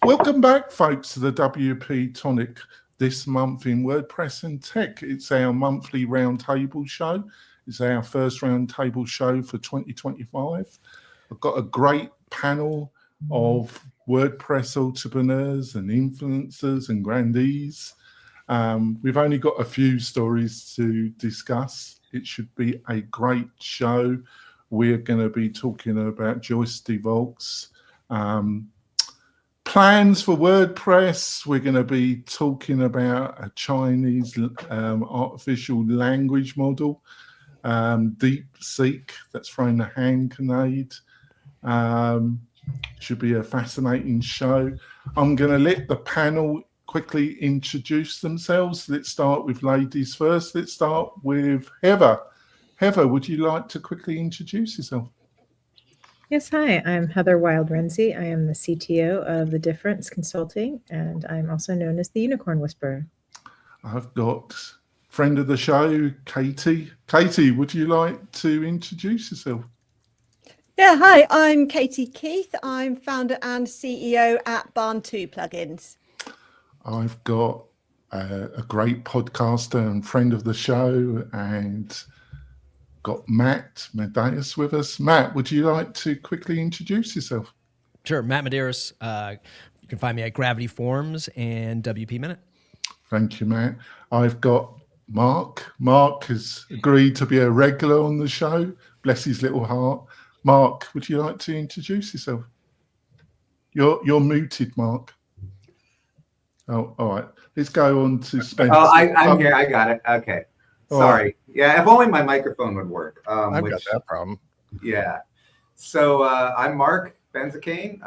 Welcome back, folks, to the WP-Tonic this month in WordPress and Tech. It's our monthly roundtable show. It's our first roundtable show for 2025. I've got a great panel of WordPress entrepreneurs and influencers and grandees. We've only got a few stories to discuss. It should be a great show. We're going to be talking about Joost de Valk's plans for WordPress. We're going to be talking about a Chinese artificial language model, DeepSeek, that's thrown a hand grenade. Should be a fascinating show. I'm going to let the panel quickly introduce themselves. Let's start with ladies first. Let's start with Heather. Heather, would you like to quickly introduce yourself? Yes, hi, I'm Heather Wild-Renzi. I am the CTO of The Difference Consulting, and I'm also known as the Unicorn Whisperer. I've got friend of the show, Katie. Katie, would you like to introduce yourself? Yeah, hi, I'm Katie Keith. I'm founder and CEO at Barn2 Plugins. I've got a great podcaster and friend of the show, and got Matt Medeiros with us. Matt, would you like to quickly introduce yourself? Sure, Matt Medeiros. You can find me at Gravity Forms and WP Minute. Thank you, Matt. I've got Mark. Mark has agreed to be a regular on the show. Bless his little heart. Mark, would you like to introduce yourself? You're muted, Mark. Oh, all right. Let's go on to Spencer. Oh, I'm here. I got it. Okay. Sorry. Yeah, if only my microphone would work. I've got that problem. Yeah. So I'm Mark Benzacane.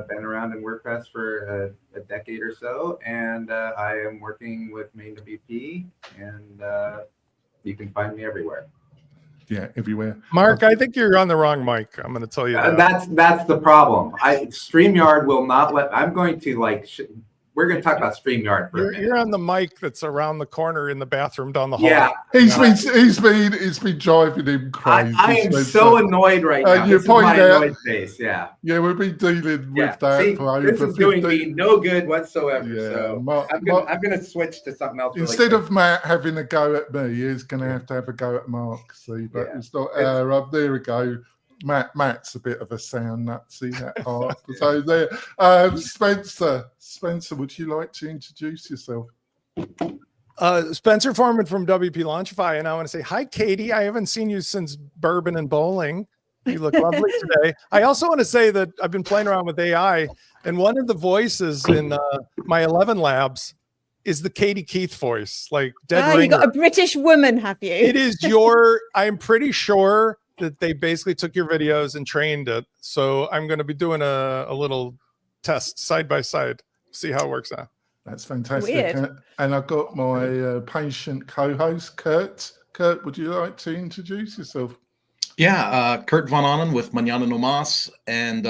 Been around in WordPress for a decade or so, and I am working with Main WP, and you can find me everywhere. Yeah, everywhere. Mark, I think you're on the wrong mic. I'm going to tell you that. That's the problem. StreamYard will not let. I'm going to we're going to talk about StreamYard for a minute. You're on the mic that's around the corner in the bathroom down the hall. Yeah, he's been driving him crazy. I am so annoyed right now. You pointed out. Face. Yeah, we've been dealing with that. See, for this is doing me no good whatsoever. Yeah, so I'm going to switch to something else. Instead of Matt having a go at me, he's going to have a go at Mark. See, but it's not. There we go. Matt's a bit of a sound Nazi, that part. So there, Spencer, would you like to introduce yourself? Spencer Foreman from WP Launchify, and I want to say hi, Katie. I haven't seen you since bourbon and bowling. You look lovely today. I also want to say that I've been playing around with AI, and one of the voices in my 11 labs is the Katie Keith voice, like dead ringer. You got a British woman, have you? It is I'm pretty sure that they basically took your videos and trained it. So I'm going to be doing a little test side by side, see how it works out. That's fantastic. Weird. And I've got my patient co-host, Kurt. Kurt, would you like to introduce yourself? Yeah, Kurt Von Onen with Mañana No Mas. And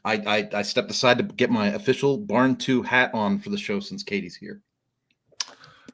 I stepped aside to get my official Barn2 hat on for the show since Katie's here.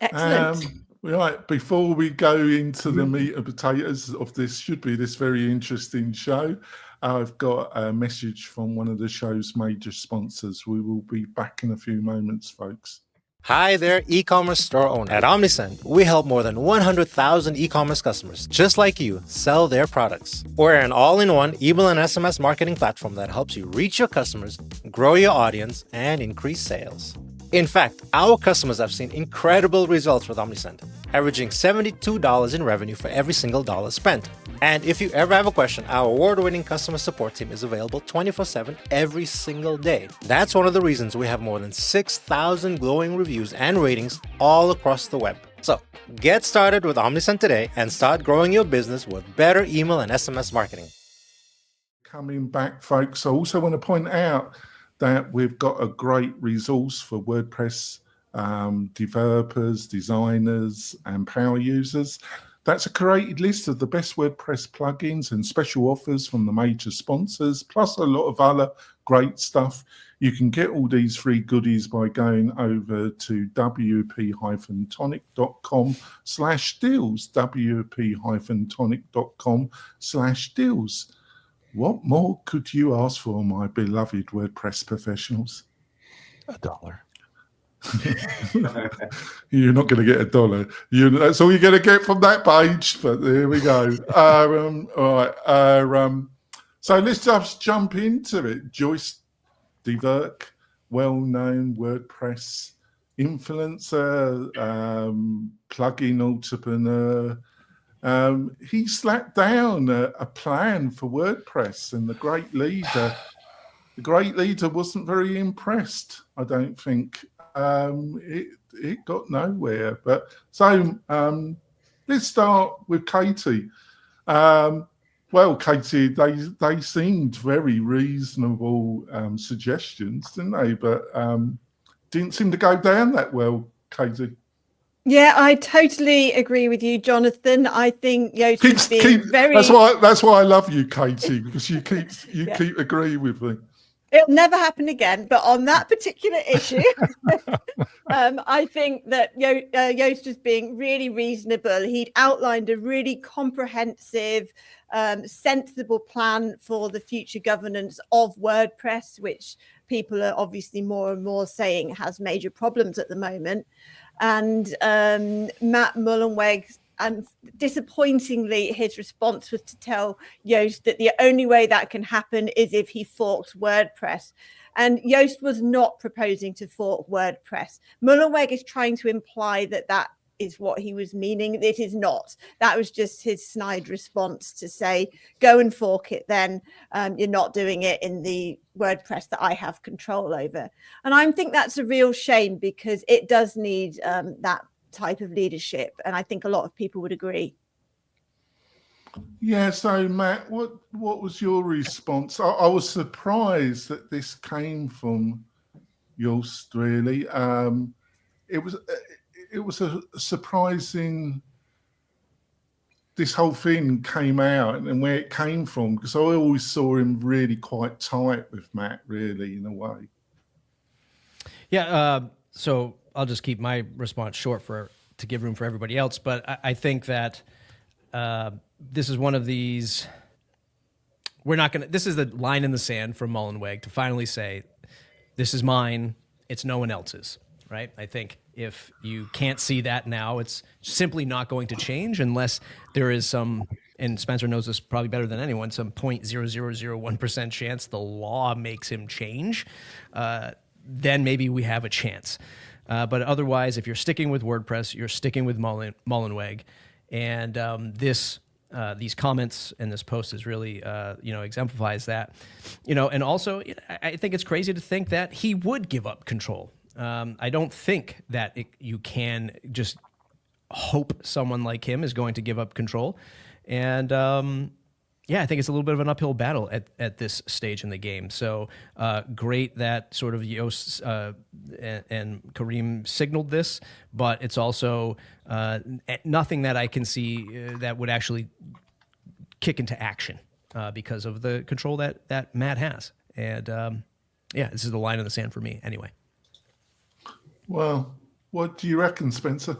Excellent. Right, before we go into the meat and potatoes of this very interesting show, I've got a message from one of the show's major sponsors. We will be back in a few moments, folks. Hi there, e-commerce store owner. At Omnisend, we help more than 100,000 e-commerce customers, just like you, sell their products. We're an all-in-one email and SMS marketing platform that helps you reach your customers, grow your audience, and increase sales. In fact, our customers have seen incredible results with Omnisend, averaging $72 in revenue for every single dollar spent. And if you ever have a question, our award-winning customer support team is available 24/7 every single day. That's one of the reasons we have more than 6,000 glowing reviews and ratings all across the web. So, get started with Omnisend today and start growing your business with better email and SMS marketing. Coming back, folks, I also want to point out that we've got a great resource for WordPress developers, designers, and power users. That's a curated list of the best WordPress plugins and special offers from the major sponsors, plus a lot of other great stuff. You can get all these free goodies by going over to wp-tonic.com/deals, wp-tonic.com/deals. What more could you ask for, my beloved WordPress professionals? $1. You're not going to get $1. That's all you're going to get from that page. But there we go. All right. So let's just jump into it. Joost de Valk, well-known WordPress influencer, plugin entrepreneur. He slapped down a plan for WordPress, and the great leader wasn't very impressed. I don't think it got nowhere. But so let's start with Katie. Well, Katie, they seemed very reasonable suggestions, didn't they? But didn't seem to go down that well, Katie. Yeah, I totally agree with you, Jonathan. I think Joost is being very. That's why I love you, Katie, because you keep agreeing with me. It'll never happen again. But on that particular issue, I think that Joost is being really reasonable. He'd outlined a really comprehensive, sensible plan for the future governance of WordPress, which people are obviously more and more saying has major problems at the moment. And Matt Mullenweg, and disappointingly, his response was to tell Joost that the only way that can happen is if he forks WordPress. And Joost was not proposing to fork WordPress. Mullenweg is trying to imply that that is what he was meaning. It is not. That was just his snide response to say, go and fork it then. You're not doing it in the WordPress that I have control over. And I think that's a real shame, because it does need that type of leadership. And I think a lot of people would agree. Yeah, so Matt, what was your response? I was surprised that this came from Joost, really. It was a surprising, this whole thing came out and where it came from, because I always saw him really quite tight with Matt, really, in a way. Yeah, so I'll just keep my response short to give room for everybody else. But I think that this is one of these, this is the line in the sand for Mullenweg to finally say, this is mine, it's no one else's, right? I think if you can't see that now, it's simply not going to change unless there is some, and Spencer knows this probably better than anyone, some 0.0001% chance the law makes him change. Then maybe we have a chance. But otherwise, if you're sticking with WordPress, you're sticking with Mullenweg. And these comments and this post is really, exemplifies that. And also, I think it's crazy to think that he would give up control. I don't think that you can just hope someone like him is going to give up control. And I think it's a little bit of an uphill battle at this stage in the game. So great that sort of Joost and Kareem signaled this, but it's also nothing that I can see that would actually kick into action because of the control that Matt has. And this is the line in the sand for me anyway. Well, what do you reckon, Spencer?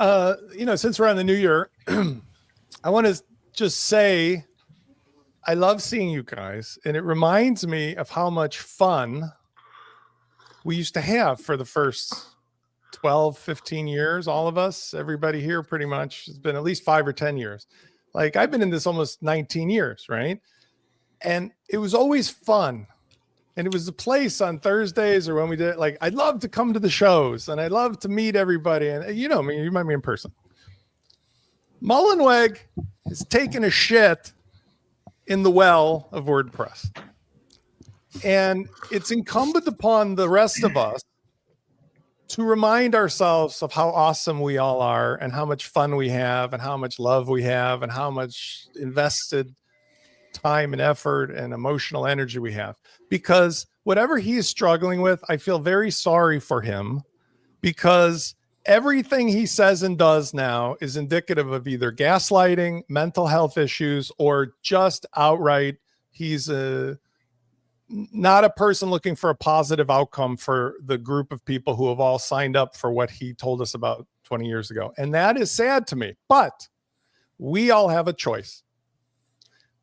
Since we're on the new year, I want to just say I love seeing you guys, and it reminds me of how much fun we used to have for the first 12, 15 years. All of us, everybody here pretty much, has been at least 5 or 10 years. Like, I've been in this almost 19 years, right? And it was always fun. And it was the place on Thursdays or when we did it. Like, I'd love to come to the shows and I'd love to meet everybody. And you know me, you met me in person. Mullenweg is taking a shit in the well of WordPress. And it's incumbent upon the rest of us to remind ourselves of how awesome we all are and how much fun we have and how much love we have and how much invested time and effort and emotional energy we have. Because whatever he is struggling with, I feel very sorry for him, because everything he says and does now is indicative of either gaslighting, mental health issues, or just outright he's not a person looking for a positive outcome for the group of people who have all signed up for what he told us about 20 years ago. And that is sad to me, but we all have a choice.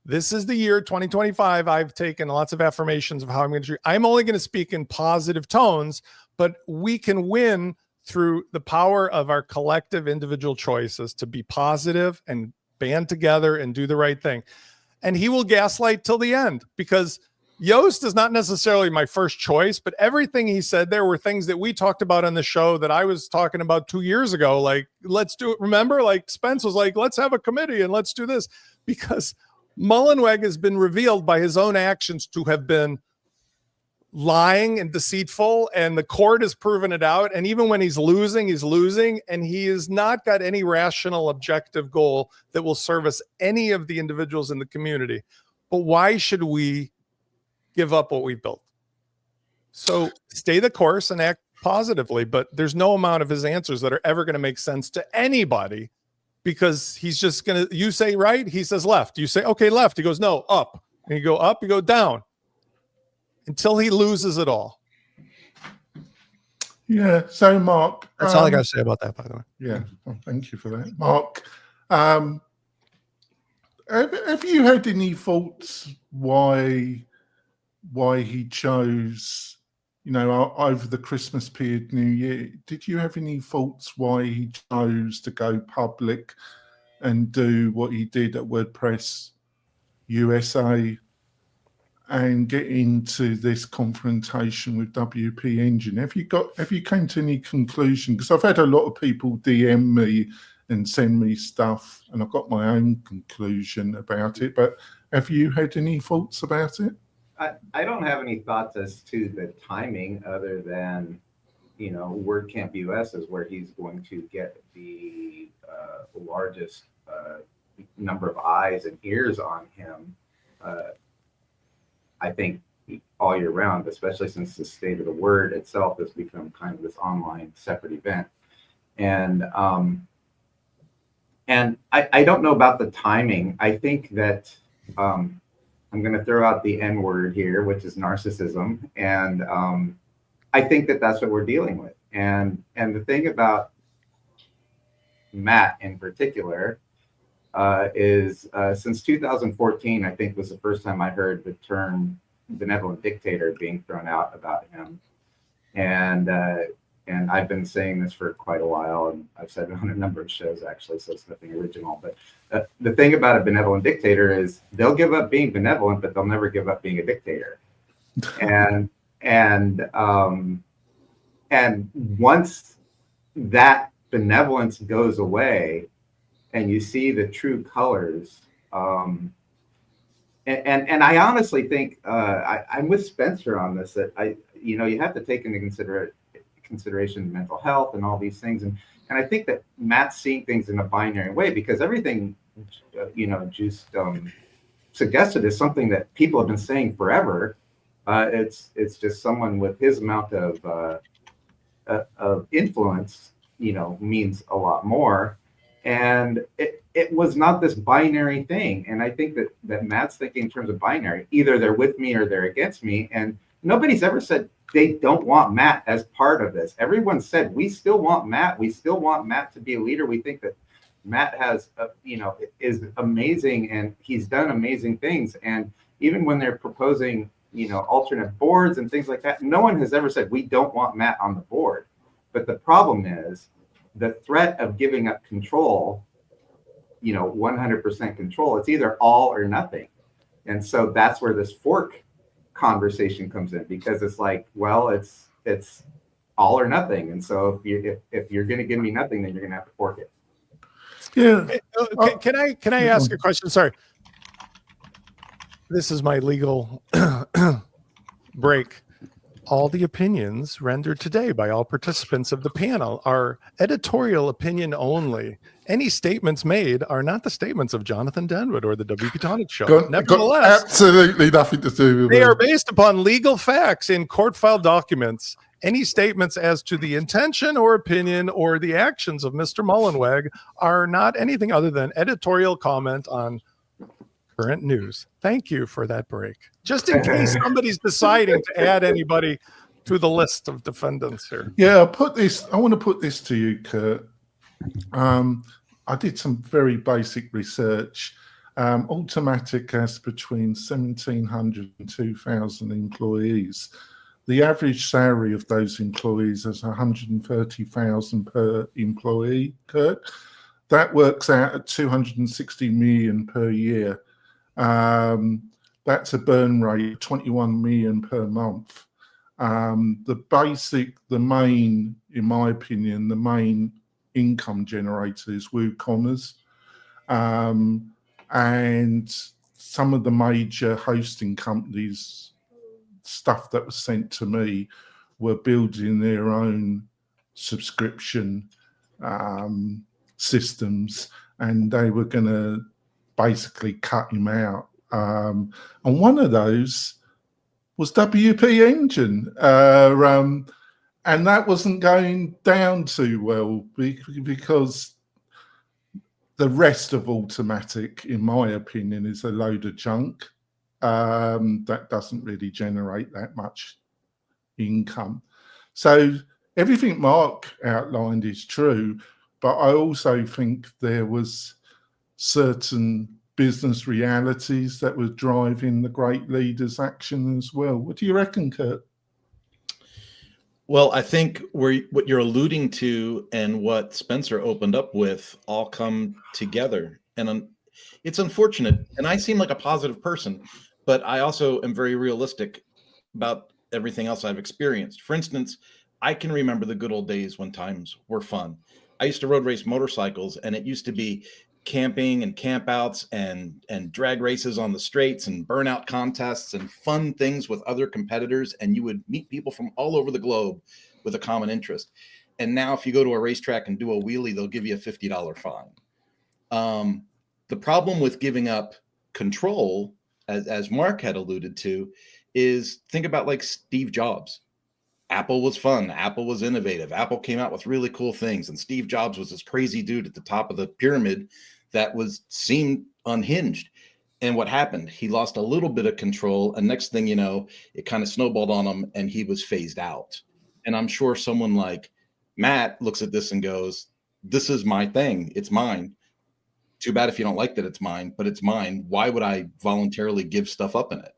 This is the year 2025. I've taken lots of affirmations of how I'm going to treat. I'm only going to speak in positive tones, but we can win through the power of our collective individual choices to be positive and band together and do the right thing. And he will gaslight till the end, because Joost is not necessarily my first choice, but everything he said there were things that we talked about on the show that I was talking about 2 years ago. Like, let's do it. Remember, like Spence was like, let's have a committee and let's do this, because Mullenweg has been revealed by his own actions to have been lying and deceitful, and the court has proven it out. And even when he's losing, and he has not got any rational, objective goal that will service any of the individuals in the community. But why should we give up what we've built? So stay the course and act positively, but there's no amount of his answers that are ever going to make sense to anybody, because he's just going to, you say right, he says left. You say, okay, left. He goes, no, up. And you go up, you go down, until he loses it all. Yeah. So, Mark, That's all I got to say about that, by the way. Yeah. Well, thank you for that, Mark. Have you had any thoughts why he chose, over the Christmas period, New Year? Did you have any thoughts why he chose to go public and do what he did at WordPress USA and get into this confrontation with WP Engine? Have you come to any conclusion? Because I've had a lot of people DM me and send me stuff, and I've got my own conclusion about it. But have you had any thoughts about it? I don't have any thoughts as to the timing, other than, WordCamp US is where he's going to get the largest number of eyes and ears on him. I think all year round, especially since the State of the Word itself has become kind of this online separate event. And I don't know about the timing. I think that I'm going to throw out the N word here, which is narcissism. And I think that that's what we're dealing with. And the thing about Matt in particular is since 2014, I think was the first time I heard the term benevolent dictator being thrown out about him. And I've been saying this for quite a while, and I've said it on a number of shows, actually, so it's nothing original. But the thing about a benevolent dictator is they'll give up being benevolent, but they'll never give up being a dictator. And once that benevolence goes away and you see the true colors, and I honestly think I'm with Spencer on this, that you have to take into consideration mental health and all these things, and I think that Matt's seeing things in a binary way, because everything Joost suggested is something that people have been saying forever. It's just someone with his amount of influence means a lot more, and it was not this binary thing. And I think that Matt's thinking in terms of binary, either they're with me or they're against me, and nobody's ever said they don't want Matt as part of this. Everyone said, we still want Matt. We still want Matt to be a leader. We think that Matt has, is amazing, and he's done amazing things. And even when they're proposing, alternate boards and things like that, no one has ever said, we don't want Matt on the board. But the problem is the threat of giving up control, 100% control. It's either all or nothing. And so that's where this fork conversation comes in, because it's like, well, it's all or nothing. And so if you're going to give me nothing, then you're going to have to fork it. Yeah. Can I ask a question? Sorry. This is my legal break. All the opinions rendered today by all participants of the panel are editorial opinion only. Any statements made are not the statements of Jonathan Denwood or the WP-Tonic show. Nevertheless, absolutely nothing to do with they are based upon legal facts in court file documents. Any statements as to the intention or opinion or the actions of Mr. Mullenweg are not anything other than editorial comment on current news. Thank you for that break. Just in case somebody's deciding to add anybody to the list of defendants here. Yeah, I want to put this to you, Kurt. I did some very basic research. Automatic has between 1,700 and 2,000 employees. The average salary of those employees is 130,000 per employee, Kurt. That works out at 260 million per year. That's a burn rate of 21 million per month. The main, in my opinion, the main income generator is WooCommerce. And some of the major hosting companies, stuff that was sent to me, were building their own subscription systems, and they were going to basically cut him out. And one of those was WP Engine. And that wasn't going down too well because the rest of Automatic, in my opinion, is a load of junk that doesn't really generate that much income. So everything Mark outlined is true, but I also think there was certain business realities that were driving the great leaders' action as well. What do you reckon, Kurt? Well, I think what you're alluding to and what Spencer opened up with all come together. And it's unfortunate. And I seem like a positive person, but I also am very realistic about everything else I've experienced. For instance, I can remember the good old days when times were fun. I used to road race motorcycles, and it used to be camping and campouts and drag races on the straights and burnout contests and fun things with other competitors. And you would meet people from all over the globe with a common interest. And now if you go to a racetrack and do a wheelie, they'll give you a $50 fine. The problem with giving up control, as Mark had alluded to, is think about like Steve Jobs. Apple was fun. Apple was innovative. Apple came out with really cool things. And Steve Jobs was this crazy dude at the top of the pyramid that seemed unhinged. And what happened? He lost a little bit of control. And next thing you know, it kind of snowballed on him and he was phased out. And I'm sure someone like Matt looks at this and goes, this is my thing. It's mine. Too bad if you don't like that it's mine, but it's mine. Why would I voluntarily give stuff up in it?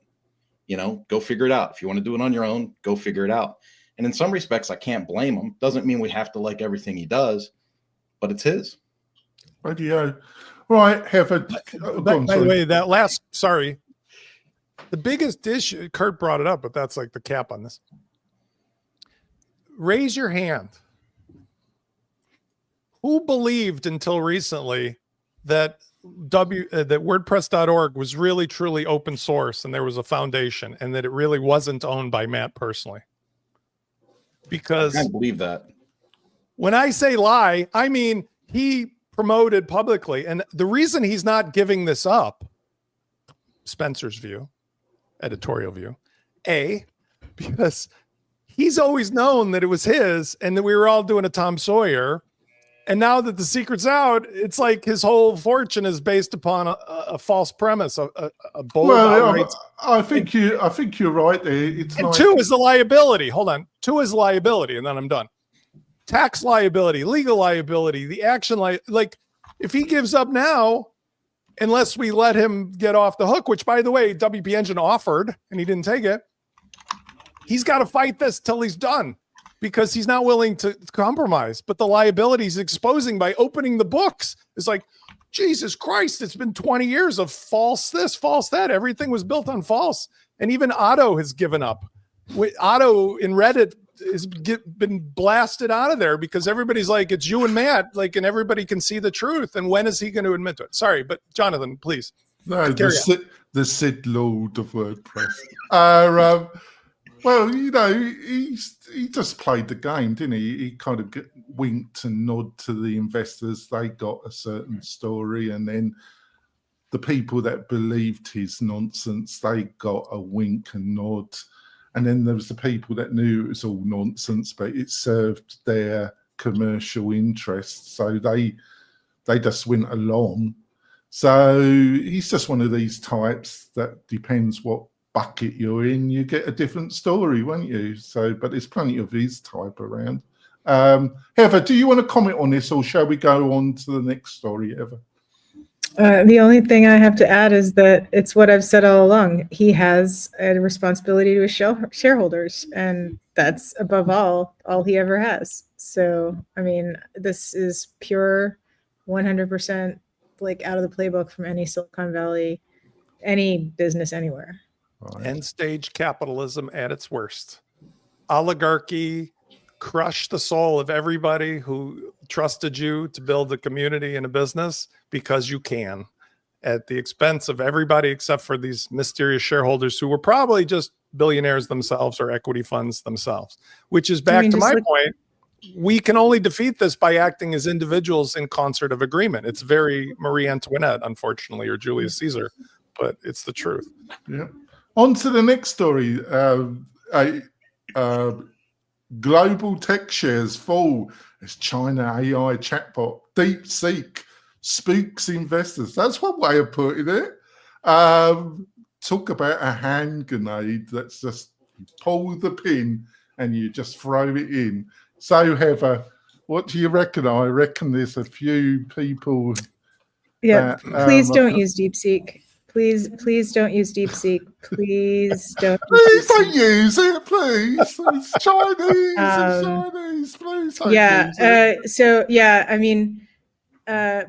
Go figure it out. If you want to do it on your own, go figure it out. And in some respects, I can't blame him. Doesn't mean we have to like everything he does, but it's his. Radio. Right, Heather. By the way, the biggest issue, Kurt brought it up, but that's like the cap on this. Raise your hand. Who believed until recently that that WordPress.org was really truly open source and there was a foundation and that it really wasn't owned by Matt personally? Because I can't believe that. When I say lie, I mean he promoted publicly. And the reason he's not giving this up, Spencer's view, editorial view, because he's always known that it was his and that we were all doing a Tom Sawyer. And now that the secret's out, it's like his whole fortune is based upon a false premise, a bold. Well, I think you're right there. It's and two is the liability. Hold on, two is liability, and then I'm done. Tax liability, legal liability, the action like if he gives up now, unless we let him get off the hook, which by the way, WP Engine offered and he didn't take it, he's got to fight this till he's done. Because he's not willing to compromise, but the liability he's exposing by opening the books is like, Jesus Christ, it's been 20 years of false this, false that. Everything was built on false. And even Otto has given up. Otto in Reddit has been blasted out of there because everybody's like, it's you and Matt, and everybody can see the truth. And when is he going to admit to it? Sorry, but Jonathan, please. No, the Sid Lord of WordPress. Well, he just played the game, didn't he? He kind of winked and nodded to the investors. They got a certain story, and then the people that believed his nonsense, they got a wink and nod. And then there was the people that knew it was all nonsense, but it served their commercial interests, so they just went along. So he's just one of these types that depends what bucket you're in, you get a different story, won't you? So, but there's plenty of his type around. Heather, do you want to comment on this, or shall we go on to the next story, Heather? The only thing I have to add is that it's what I've said all along. He has a responsibility to his shareholders, and that's above all he ever has. So, I mean, this is pure 100% like out of the playbook from any Silicon Valley, any business anywhere. End stage capitalism at its worst. Oligarchy crushed the soul of everybody who trusted you to build a community and a business because you can, at the expense of everybody except for these mysterious shareholders who were probably just billionaires themselves or equity funds themselves, which is back to my point. We can only defeat this by acting as individuals in concert of agreement. It's very Marie Antoinette, unfortunately, or Julius Caesar, but it's the truth. Yeah. On to the next story. Global tech shares fall as China AI chatbot DeepSeek spooks investors. That's one way of putting it. Talk about a hand grenade that's just, you pull the pin and you just throw it in. So, Heather, what do you reckon? I reckon there's a few people. Yeah, please don't use DeepSeek. Please don't use DeepSeek. Please don't. Please don't use it, please. It's Chinese. It's Chinese. Please don't use it. So yeah, I mean,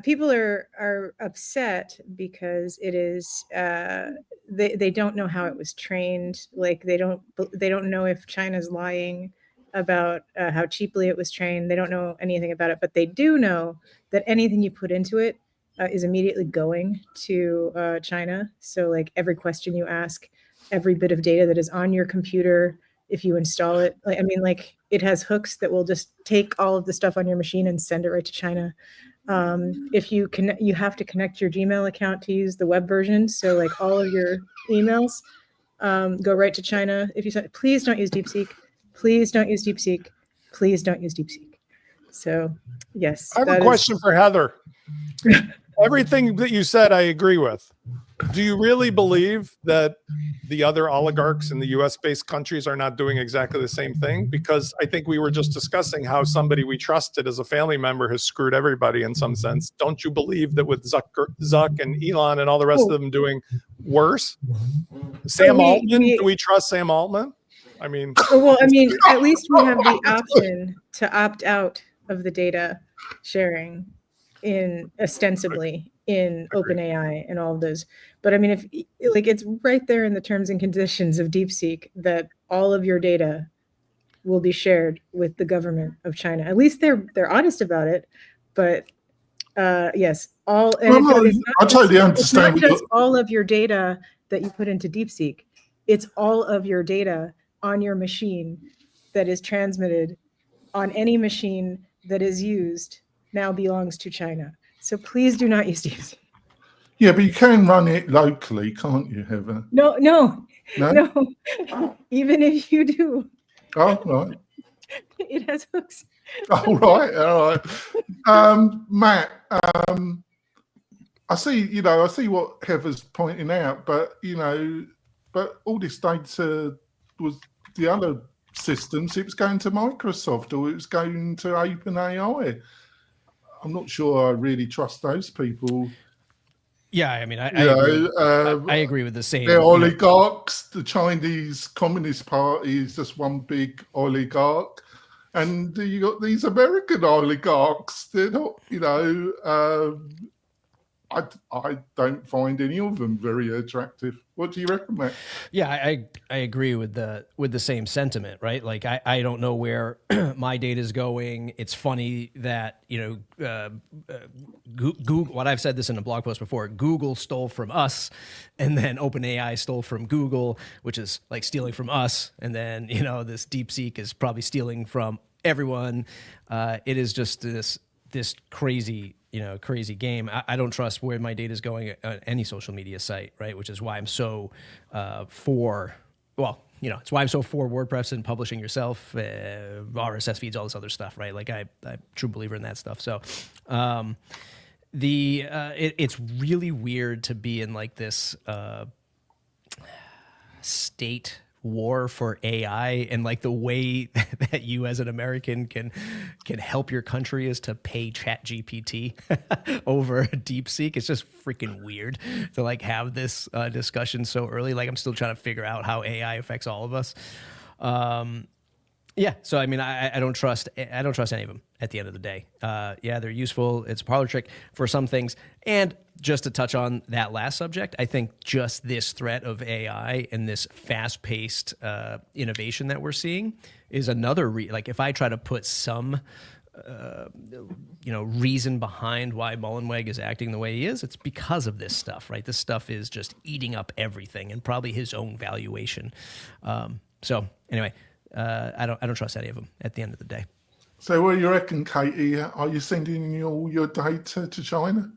people are upset because it is. They don't know how it was trained. Like they don't know if China's lying about how cheaply it was trained. They don't know anything about it, but they do know that anything you put into it is immediately going to China. So like every question you ask, every bit of data that is on your computer, if you install it, like it has hooks that will just take all of the stuff on your machine and send it right to China. If you have to connect your Gmail account to use the web version. So like all of your emails go right to China. Please don't use DeepSeek. Please don't use DeepSeek. Please don't use DeepSeek. So yes. I have a question for Heather. Everything that you said, I agree with. Do you really believe that the other oligarchs in the US-based countries are not doing exactly the same thing? Because I think we were just discussing how somebody we trusted as a family member has screwed everybody in some sense. Don't you believe that with Zuck and Elon and all the rest of them doing worse? Sam Altman, do we trust Sam Altman? I mean, well, I mean, at least we have the option to opt out of the data sharing ostensibly in OpenAI and all of those. But I mean, if like it's right there in the terms and conditions of DeepSeek that all of your data will be shared with the government of China. At least they're honest about it. But yes, I totally understand. It's not just all of your data that you put into DeepSeek. It's all of your data on your machine that is transmitted on any machine that is used now belongs to China. So please do not use DeepSeek. Yeah, but you can run it locally, can't you, Heather? No. Even if you do. Oh, right. It has hooks. All right. Matt, I see what Heather's pointing out, but all this data was the other systems. It was going to Microsoft or it was going to OpenAI. I'm not sure I really trust those people. Yeah, I mean, I agree with the same. They're oligarchs. The Chinese Communist Party is just one big oligarch. And you got these American oligarchs. They're not, I don't find any of them very attractive. What do you reckon, Matt? Yeah, I agree with the same sentiment, right? Like I don't know where my data is going. It's funny that Google. What I've said this in a blog post before. Google stole from us, and then OpenAI stole from Google, which is like stealing from us. And then this DeepSeek is probably stealing from everyone. It is just this crazy. Crazy game. I don't trust where my data is going on any social media site, right? Which is why I'm so it's why I'm so for WordPress and publishing yourself, RSS feeds, all this other stuff, right? Like I'm a true believer in that stuff. So it's really weird to be in like this state war for AI, and like the way that you as an American can help your country is to pay ChatGPT over DeepSeek. It's just freaking weird to like have this discussion so early. Like I'm still trying to figure out how AI affects all of us. Yeah, so I mean, I don't trust any of them at the end of the day. Yeah, they're useful. It's a parlor trick for some things. And just to touch on that last subject, I think just this threat of AI and this fast-paced innovation that we're seeing is another like if I try to put some reason behind why Mullenweg is acting the way he is, it's because of this stuff, right? This stuff is just eating up everything and probably his own valuation. So anyway. I don't trust any of them at the end of the day. So what do you reckon, Katie? Are you sending all your data to China?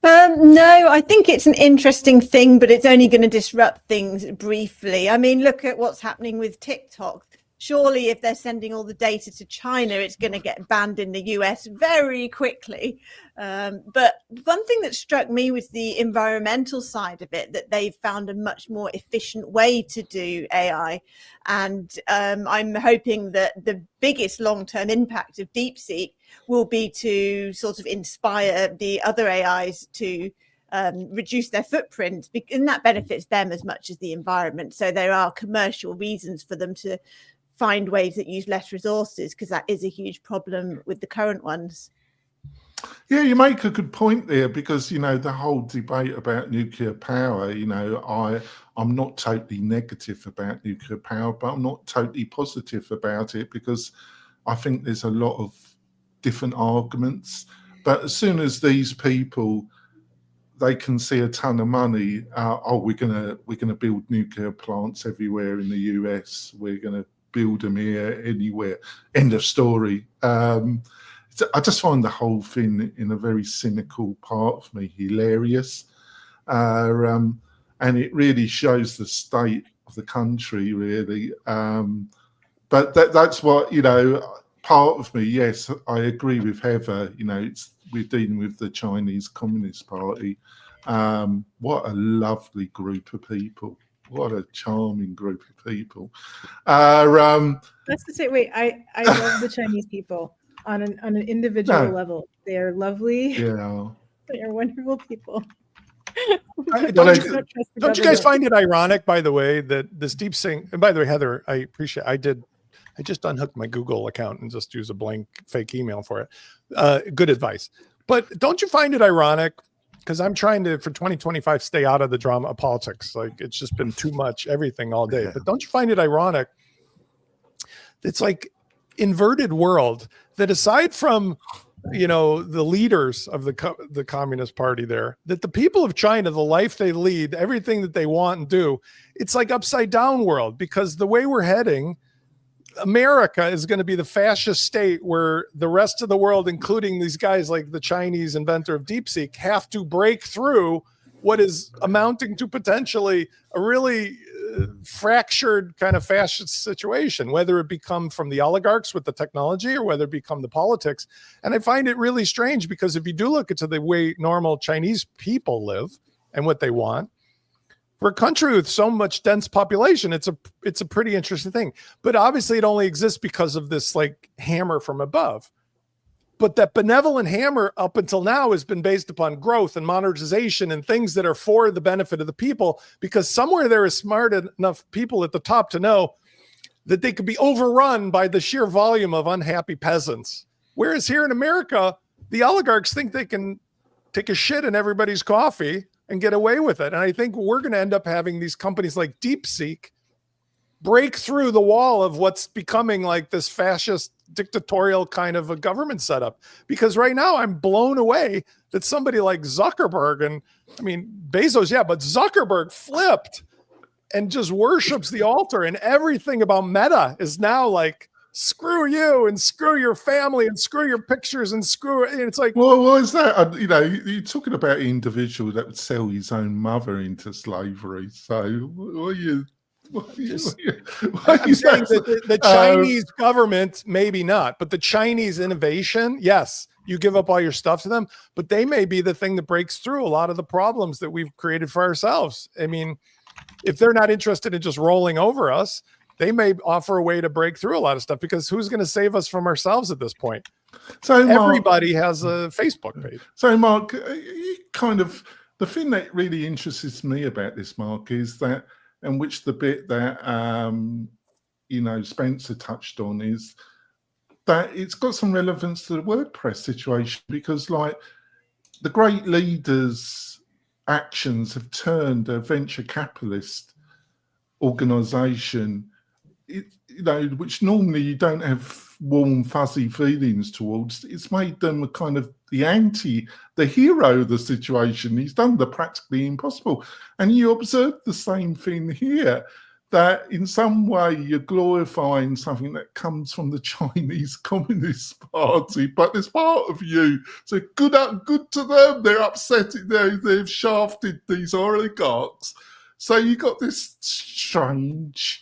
No, I think it's an interesting thing, but it's only going to disrupt things briefly. I mean, look at what's happening with TikTok. Surely if they're sending all the data to China, it's going to get banned in the US very quickly. But one thing that struck me was the environmental side of it, that they've found a much more efficient way to do AI. And I'm hoping that the biggest long-term impact of DeepSeek will be to sort of inspire the other AIs to reduce their footprint, and that benefits them as much as the environment. So there are commercial reasons for them to find ways that use less resources, because that is a huge problem with the current ones. Yeah, you make a good point there, because the whole debate about nuclear power, I'm not totally negative about nuclear power, but I'm not totally positive about it, because I think there's a lot of different arguments. But as soon as these people, they can see a ton of money, we're gonna build nuclear plants everywhere in the US, we're gonna build them here, anywhere, end of story. I just find the whole thing, in a very cynical part of me, hilarious. And it really shows the state of the country, really. But that's what, part of me, yes, I agree with Heather, we're dealing with the Chinese Communist Party. What a lovely group of people. What a charming group of people. That's to say, wait, I love the Chinese people on an individual level. They are lovely. Yeah. They are wonderful people. Don't you guys find it ironic, by the way, that this DeepSeek, and by the way, Heather, I appreciate, I just unhooked my Google account and just use a blank fake email for it. Good advice. But don't you find it ironic? Because I'm trying to, for 2025, stay out of the drama of politics. Like, it's just been too much, everything all day. But don't you find it ironic? It's like inverted world that, aside from, the leaders of the Communist Party there, that the people of China, the life they lead, everything that they want and do, it's like upside down world, because the way we're heading, America is going to be the fascist state where the rest of the world, including these guys like the Chinese inventor of DeepSeek, have to break through what is amounting to potentially a really fractured kind of fascist situation, whether it become from the oligarchs with the technology or whether it become the politics. And I find it really strange, because if you do look into the way normal Chinese people live and what they want, for a country with so much dense population, it's a pretty interesting thing. But obviously it only exists because of this like hammer from above. But that benevolent hammer up until now has been based upon growth and monetization and things that are for the benefit of the people, because somewhere there is smart enough people at the top to know that they could be overrun by the sheer volume of unhappy peasants. Whereas here in America, the oligarchs think they can take a shit in everybody's coffee and get away with it. And I think we're going to end up having these companies like DeepSeek break through the wall of what's becoming like this fascist dictatorial kind of a government setup. Because right now I'm blown away that somebody like Zuckerberg, and I mean, Bezos, yeah, but Zuckerberg flipped and just worships the altar, and everything about Meta is now like, screw you and screw your family and screw your pictures and screw it. And it's like, well, what is that? You're talking about an individual that would sell his own mother into slavery. So I'm saying that the Chinese government, maybe not, but the Chinese innovation, yes, you give up all your stuff to them, but they may be the thing that breaks through a lot of the problems that we've created for ourselves. I mean, if they're not interested in just rolling over us, they may offer a way to break through a lot of stuff, because who's going to save us from ourselves at this point? So Everybody has a Facebook page. So Mark, you kind of, the thing that really interests me about this, Mark, is that, and which the bit that you know, Spencer touched on, is that it's got some relevance to the WordPress situation, because like the great leaders' actions have turned a venture capitalist organization, you know, which normally you don't have warm, fuzzy feelings towards. It's made them a kind of the hero of the situation. He's done the practically impossible. And you observe the same thing here, that in some way you're glorifying something that comes from the Chinese Communist Party, but there's part of you. So good to them. They're upset. They've shafted these oligarchs. So you got this strange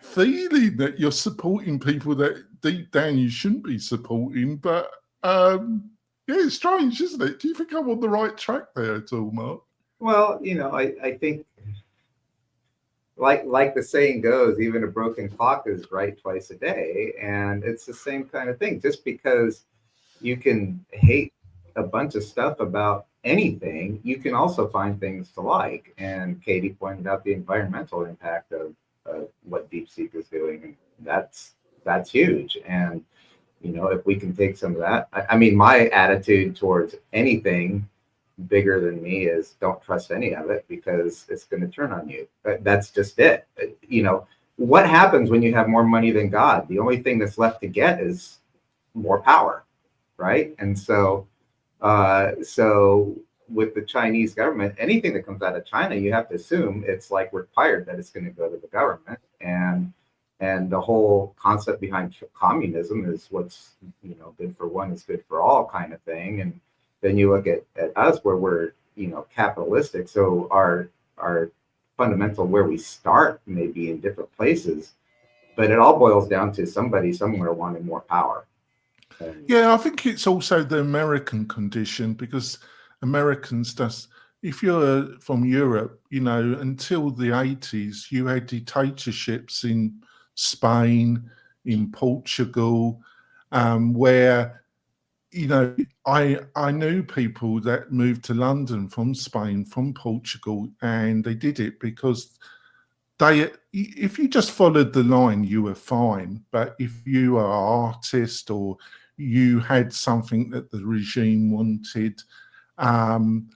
feeling that you're supporting people that deep down you shouldn't be supporting. But yeah, it's strange, isn't it? Do you think I'm on the right track there at all, Mark? Well, you know, I think, like the saying goes, even a broken clock is right twice a day. And it's the same kind of thing. Just because you can hate a bunch of stuff about anything, you can also find things to like. And Katie pointed out the environmental impact of what DeepSeek is doing, and that's huge. And you know, if we can take some of that, I mean, my attitude towards anything bigger than me is don't trust any of it, because it's going to turn on you. That's just it. You know, what happens when you have more money than God? The only thing that's left to get is more power, right? And so with the Chinese government, anything that comes out of China, you have to assume it's like required that it's going to go to the government. And the whole concept behind communism is what's, you know, good for one is good for all kind of thing. And then you look at us, where we're, you know, capitalistic. So our fundamental, where we start may be in different places, but it all boils down to somebody somewhere wanting more power. Yeah, I think it's also the American condition, because Americans if you're from Europe, you know, until the 80s, you had dictatorships in Spain, in Portugal, where, you know, I knew people that moved to London from Spain, from Portugal, and they did it because if you just followed the line, you were fine. But if you are an artist, or you had something that the regime wanted, and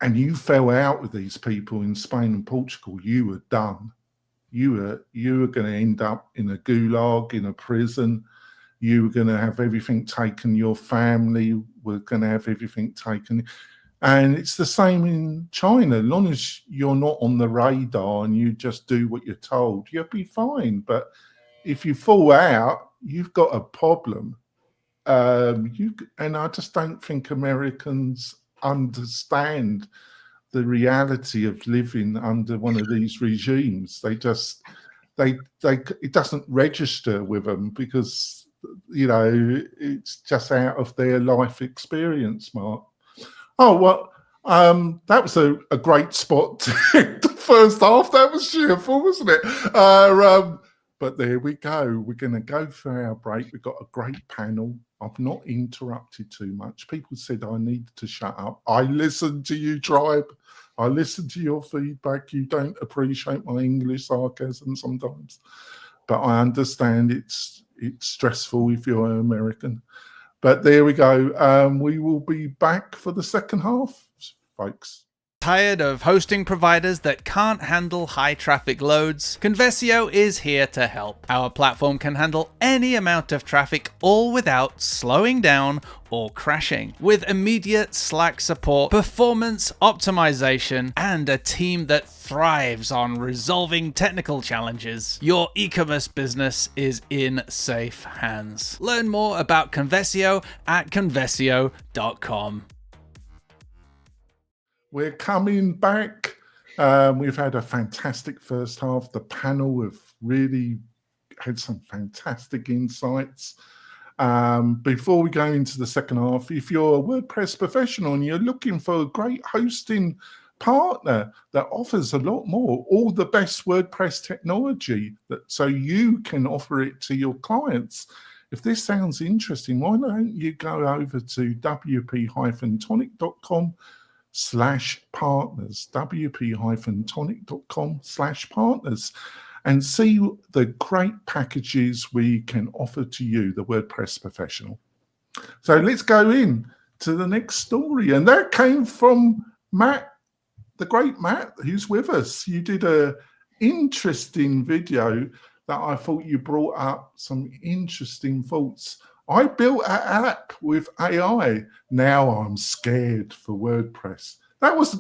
you fell out with these people in Spain and Portugal, you were done. You were going to end up in a gulag, in a prison. You were going to have everything taken. Your family were going to have everything taken. And it's the same in China. As long as you're not on the radar and you just do what you're told, you'll be fine. But if you fall out, you've got a problem. And I just don't think Americans understand the reality of living under one of these regimes. It doesn't register with them, because, you know, it's just out of their life experience, Mark. Oh, well, that was a great spot. The first half, that was cheerful, wasn't it? But there we go. We're going to go for our break. We've got a great panel. I've not interrupted too much. People said I needed to shut up. I listened to you, tribe. I listened to your feedback. You don't appreciate my English sarcasm sometimes, but I understand it's stressful if you're an American. But there we go. We will be back for the second half, folks. Tired of hosting providers that can't handle high traffic loads? Conversio is here to help. Our platform can handle any amount of traffic, all without slowing down or crashing. With immediate Slack support, performance optimization, and a team that thrives on resolving technical challenges, your e-commerce business is in safe hands. Learn more about Conversio at conversio.com. We're coming back. We've had a fantastic first half. The panel have really had some fantastic insights. Before we go into the second half, if you're a WordPress professional and you're looking for a great hosting partner that offers a lot more, all the best WordPress technology, so you can offer it to your clients. If this sounds interesting, why don't you go over to wp-tonic.com/partners, wp-tonic.com/partners, and see the great packages we can offer to you, the WordPress professional. So let's go in to the next story. And that came from Matt, the great Matt, who's with us. You did an interesting video that I thought you brought up some interesting thoughts. I built an app with AI. Now I'm scared for WordPress. That was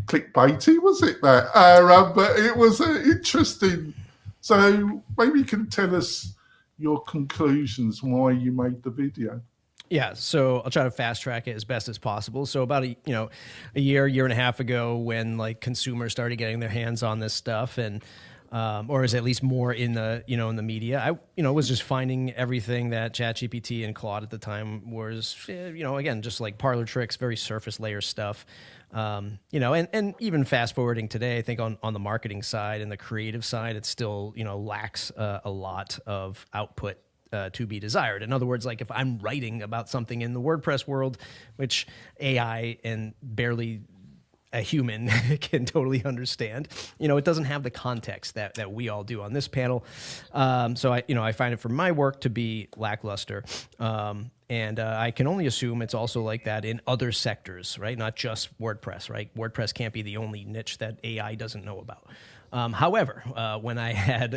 clickbaity, was it? That, but it was interesting. So maybe you can tell us your conclusions, why you made the video. Yeah, so I'll try to fast track it as best as possible. So about a year and a half ago, when like consumers started getting their hands on this stuff, and or is at least more in the in the media, I was just finding everything that ChatGPT and Claude at the time was again just like parlor tricks, very surface layer stuff. And even fast forwarding today, I think on the marketing side and the creative side, it still lacks a lot of output to be desired. In other words, like if I'm writing about something in the WordPress world, which AI and barely a human can totally understand, it doesn't have the context that we all do on this panel. So I find it for my work to be lackluster. And I can only assume it's also like that in other sectors, right? Not just WordPress, right? WordPress can't be the only niche that AI doesn't know about. However, when I had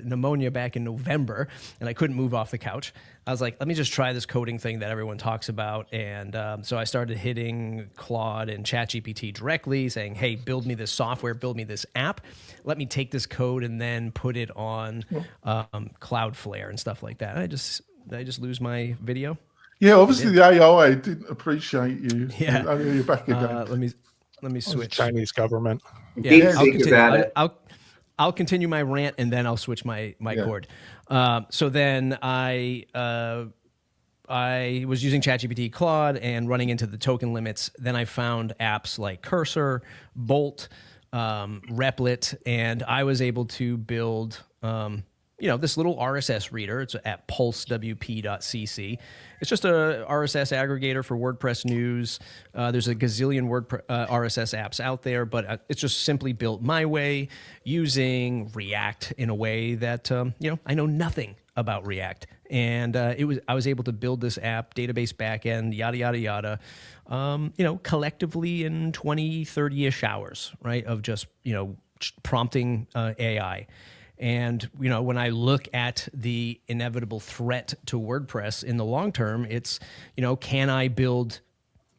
pneumonia back in November and I couldn't move off the couch, I was like, let me just try this coding thing that everyone talks about. And so I started hitting Claude and ChatGPT directly, saying, hey, build me this software, build me this app. Let me take this code and then put it on Cloudflare and stuff like that. Did I just lose my video? Yeah, obviously the AI didn't appreciate you. Yeah. I mean, you're back again. Let me switch. Chinese government. Yeah, DeepSeek I'll continue my rant and then I'll switch my cord. So then I was using ChatGPT, Claude, and running into the token limits. Then I found apps like Cursor, Bolt, Replit, and I was able to build this little RSS reader. It's at pulsewp.cc. It's just a RSS aggregator for WordPress news. There's a gazillion RSS apps out there, but it's just simply built my way using React in a way that, I know nothing about React. And I was able to build this app, database backend, yada, yada, yada, collectively in 20, 30-ish hours, right, of just, prompting AI. And, when I look at the inevitable threat to WordPress in the long term, it's, can I build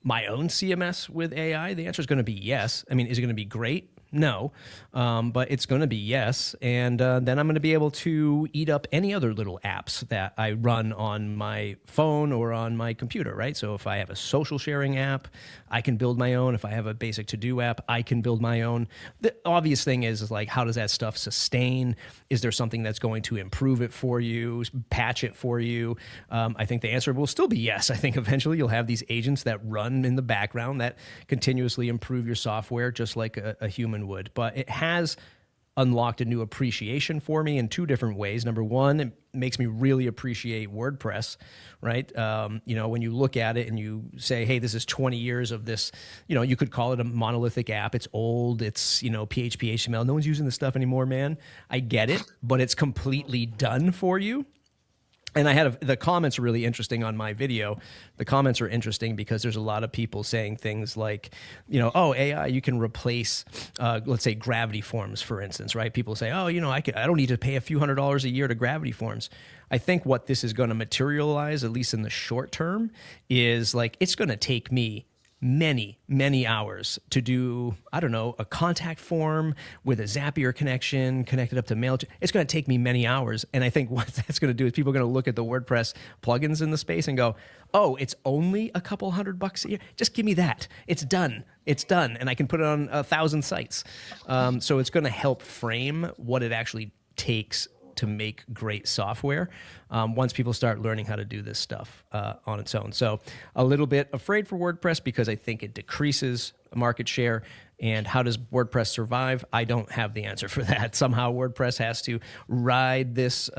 my own CMS with AI? The answer is going to be yes. I mean, is it going to be great? No, but it's going to be yes. And then I'm going to be able to eat up any other little apps that I run on my phone or on my computer, right? So if I have a social sharing app, I can build my own. If I have a basic to-do app, I can build my own. The obvious thing is like, how does that stuff sustain? Is there something that's going to improve it for you, patch it for you? I think the answer will still be yes. I think eventually you'll have these agents that run in the background that continuously improve your software just like a human would. But it has unlocked a new appreciation for me in two different ways. Number one, it makes me really appreciate WordPress, right? When you look at it and you say, hey, this is 20 years of this, you could call it a monolithic app. It's old. It's, PHP, HTML. No one's using this stuff anymore, man. I get it, but it's completely done for you. And I had the comments are really interesting on my video. The comments are interesting because there's a lot of people saying things like, oh, AI, you can replace, let's say, Gravity Forms, for instance, right? People say, oh, I don't need to pay a few $100s a year to Gravity Forms. I think what this is going to materialize, at least in the short term, is like it's going to take me many, many hours to do, I don't know, a contact form with a Zapier connection connected up to MailChimp. It's going to take me many hours. And I think what that's going to do is people are going to look at the WordPress plugins in the space and go, oh, it's only a couple $100 a year. Just give me that. It's done. It's done. And I can put it on 1,000 sites. So it's going to help frame what it actually takes to make great software once people start learning how to do this stuff on its own. So a little bit afraid for WordPress because I think it decreases market share. And how does WordPress survive? I don't have the answer for that. Somehow WordPress has to ride this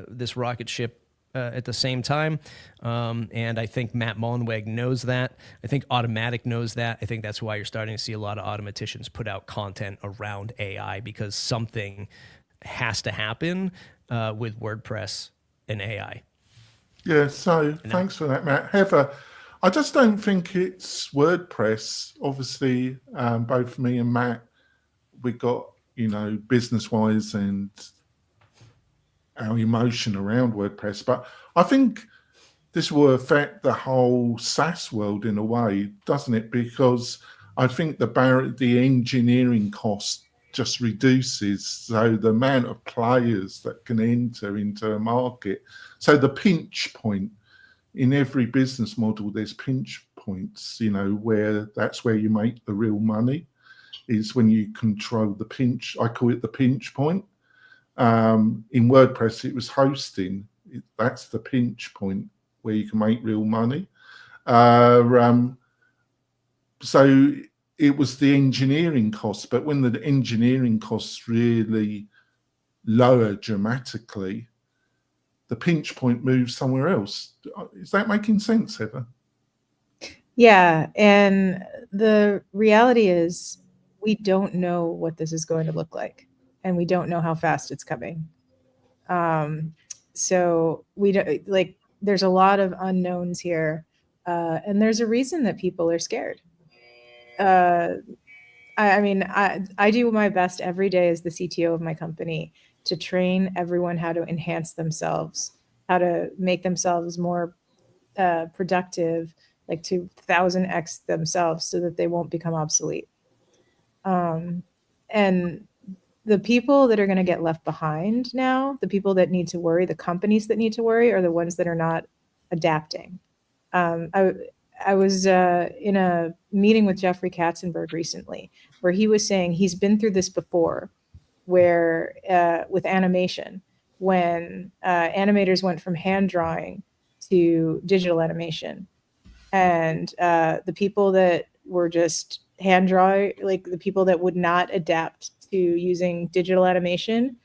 this rocket ship at the same time. And I think Matt Mullenweg knows that. I think Automatic knows that. I think that's why you're starting to see a lot of automaticians put out content around AI, because something has to happen with WordPress and AI. Yeah, so thanks for that, Matt. Heather, I just don't think it's WordPress. Obviously, both me and Matt, we got, business-wise and our emotion around WordPress. But I think this will affect the whole SaaS world in a way, doesn't it? Because I think the engineering cost just reduces. So the amount of players that can enter into a market. So the pinch point in every business model, there's pinch points, where that's where you make the real money, is when you control the pinch. I call it the pinch point. In WordPress, it was hosting. That's the pinch point where you can make real money. So it was the engineering costs, but when the engineering costs really lower dramatically, the pinch point moves somewhere else. Is that making sense, Heather? Yeah, and the reality is we don't know what this is going to look like, and we don't know how fast it's coming. So we don't, like, there's a lot of unknowns here, and there's a reason that people are scared. I mean, I do my best every day as the CTO of my company to train everyone how to enhance themselves, how to make themselves more productive, like to 1000x themselves, so that they won't become obsolete. And the people that are going to get left behind now, the people that need to worry, the companies that need to worry, are the ones that are not adapting. I was in a meeting with Jeffrey Katzenberg recently, where he was saying he's been through this before, where with animation, when animators went from hand drawing to digital animation, and the people that were just hand drawing, like the people that would not adapt to using digital animation,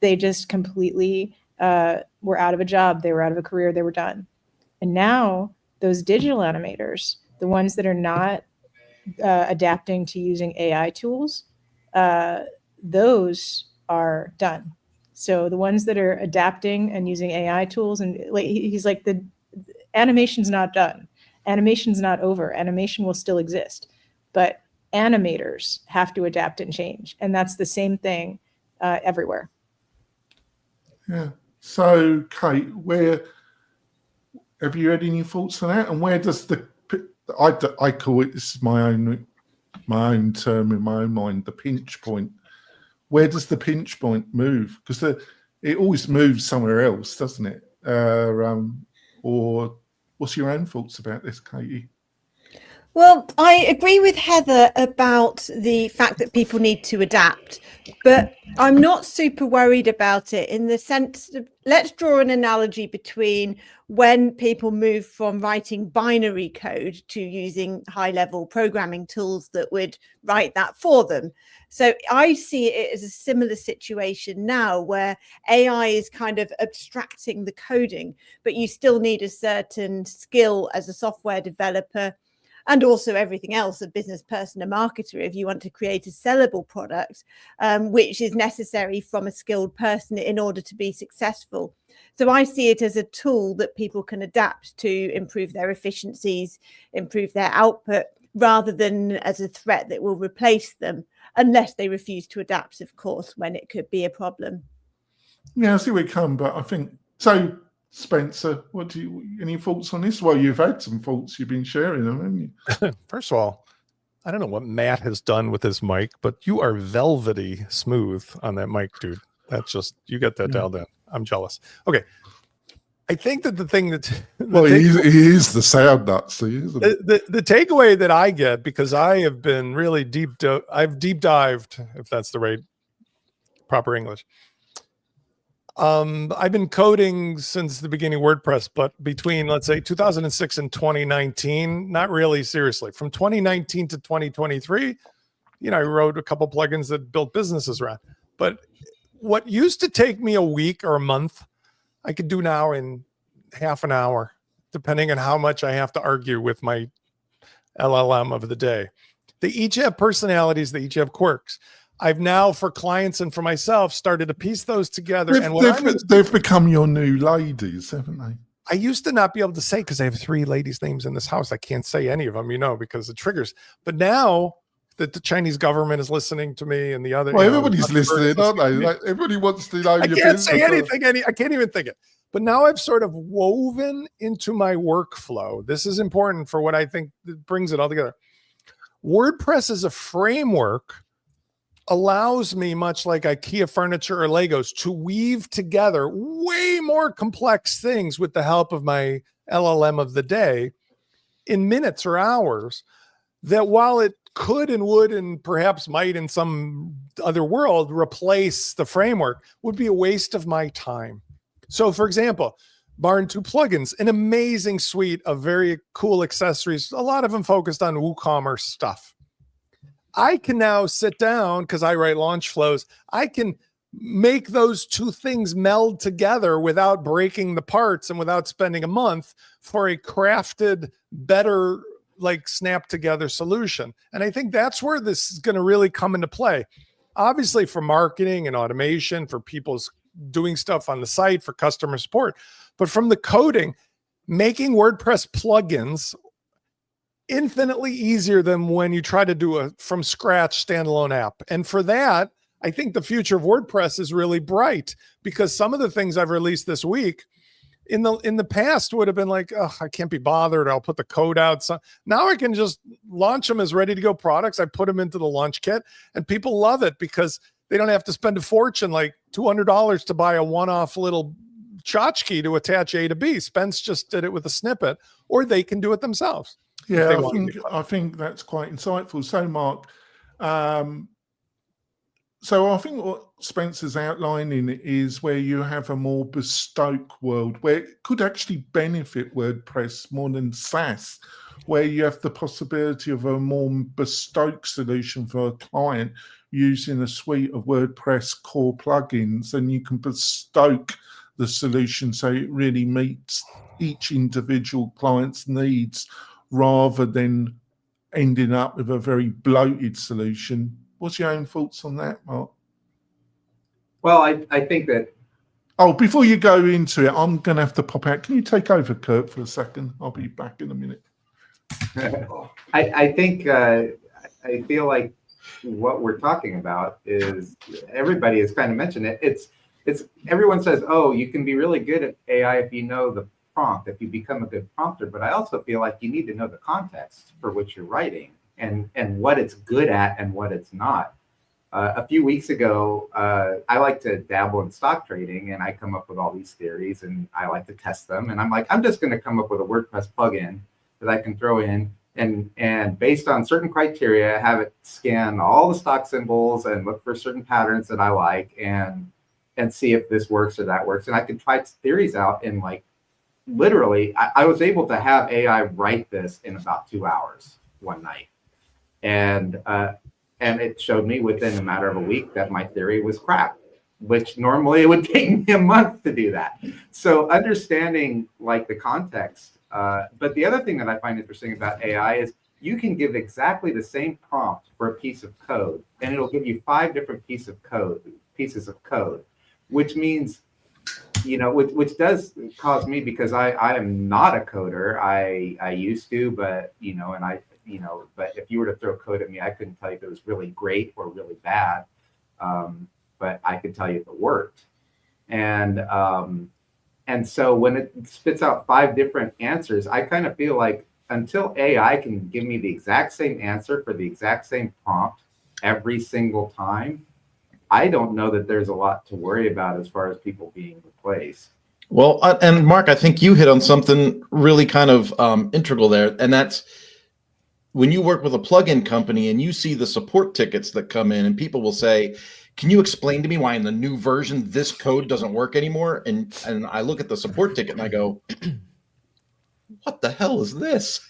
they just completely were out of a job, they were out of a career, they were done. And now those digital animators, the ones that are not adapting to using AI tools, those are done. So the ones that are adapting and using AI tools, and like he's like, the animation's not done. Animation's not over. Animation will still exist, but animators have to adapt and change. And that's the same thing everywhere. Yeah. So, Kate, where have you had any thoughts on that? And where does I call it, this is my own term in my own mind, the pinch point. Where does the pinch point move? Because it always moves somewhere else, doesn't it? Or what's your own thoughts about this, Katie? Well, I agree with Heather about the fact that people need to adapt, but I'm not super worried about it in the sense of, let's draw an analogy between when people move from writing binary code to using high-level programming tools that would write that for them. So I see it as a similar situation now, where AI is kind of abstracting the coding, but you still need a certain skill as a software developer, and also everything else, a business person, a marketer, if you want to create a sellable product, which is necessary from a skilled person in order to be successful. So I see it as a tool that people can adapt to improve their efficiencies, improve their output, rather than as a threat that will replace them, unless they refuse to adapt, of course, when it could be a problem. Yeah, I see where you come, but I think so. Spencer, any thoughts on this? Well, you've had some thoughts, you've been sharing them, haven't you? First of all, I don't know what Matt has done with his mic, but you are velvety smooth on that mic, dude. That's just, you got that dialed in. I'm jealous. Okay. I think that the thing that he is the sound nut. So the takeaway that I get, because I have been really I've deep dived, if that's the right proper English. I've been coding since the beginning of WordPress, but between, let's say, 2006 and 2019, not really seriously. From 2019 to 2023, I wrote a couple plugins that built businesses around. But what used to take me a week or a month, I could do now in half an hour, depending on how much I have to argue with my LLM of the day. They each have personalities. They each have quirks. I've now, for clients and for myself, started to piece those together. They've become your new ladies, haven't they? I used to not be able to say, because I have 3 ladies' names in this house. I can't say any of them, because it triggers. But now that the Chinese government is listening to me and the other... Well, everybody's listening, aren't they? Like, everybody wants to know. I can't say anything. I can't even think it. But now I've sort of woven into my workflow. This is important for what I think that brings it all together. WordPress as a framework allows me, much like IKEA furniture or Legos, to weave together way more complex things with the help of my LLM of the day in minutes or hours, that while it could and would and perhaps might in some other world replace the framework, would be a waste of my time. So, for example, Barn 2 plugins, an amazing suite of very cool accessories, a lot of them focused on WooCommerce stuff. I can now sit down, because I write launch flows, I can make those 2 things meld together without breaking the parts and without spending a month for a crafted, better, snap together solution. And I think that's where this is going to really come into play. Obviously for marketing and automation, for people's doing stuff on the site, for customer support. But from the coding, making WordPress plugins infinitely easier than when you try to do a from scratch standalone app. And for that, I think the future of WordPress is really bright, because some of the things I've released this week in the past would have been like, oh, I can't be bothered. I'll put the code out. So now I can just launch them as ready to go products. I put them into the launch kit and people love it, because they don't have to spend a fortune, like $200 to buy a one-off little tchotchke to attach A to B. Spence just did it with a snippet, or they can do it themselves. Yeah, I think that's quite insightful. So, Mark, so I think what Spencer's outlining is where you have a more bespoke world, where it could actually benefit WordPress more than SaaS, where you have the possibility of a more bespoke solution for a client using a suite of WordPress core plugins, and you can bestoke the solution so it really meets each individual client's needs, rather than ending up with a very bloated solution. What's your own thoughts on that, Mark? Well, I think that... Oh, before you go into it, I'm going to have to pop out. Can you take over, Kurt, for a second? I'll be back in a minute. I think, I feel like what we're talking about is, everybody has kind of mentioned it. It's everyone says, oh, you can be really good at AI if you know the prompt, if you become a good prompter. But I also feel like you need to know the context for which you're writing, and what it's good at and what it's not. A few weeks ago, I like to dabble in stock trading, and I come up with all these theories, and I like to test them. And I'm like, I'm just going to come up with a WordPress plugin that I can throw in, and based on certain criteria, have it scan all the stock symbols and look for certain patterns that I like, and see if this works or that works. And I can try theories out in, like, literally, I was able to have AI write this in about 2 hours one night. And it showed me within a matter of a week that my theory was crap, which normally it would take me a month to do that. So understanding, like, the context. But the other thing that I find interesting about AI is you can give exactly the same prompt for a piece of code, and it'll give you 5 different pieces of code, which means, which does cause me, because I am not a coder. I used to, but, but if you were to throw code at me, I couldn't tell you if it was really great or really bad. But I could tell you if it worked. And so when it spits out 5 different answers, I kind of feel like until AI can give me the exact same answer for the exact same prompt every single time, I don't know that there's a lot to worry about as far as people being replaced. Well, and Mark, I think you hit on something really kind of integral there, and that's when you work with a plugin company and you see the support tickets that come in, and people will say, can you explain to me why in the new version this code doesn't work anymore? And I look at the support ticket and I go, what the hell is this?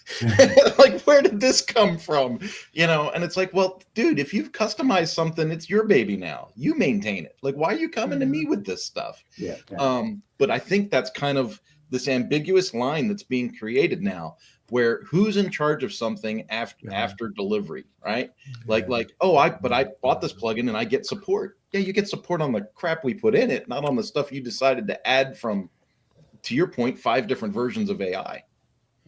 Like, where did this come from? You know, and it's like, well, dude, if you've customized something, it's your baby now. You maintain it. Like, why are you coming to me with this stuff? Yeah. But I think that's kind of this ambiguous line that's being created now, where who's in charge of something after delivery, right? Like, oh, I bought this plugin and I get support. Yeah, you get support on the crap we put in it, not on the stuff you decided to add from, to your point, 5 different versions of AI.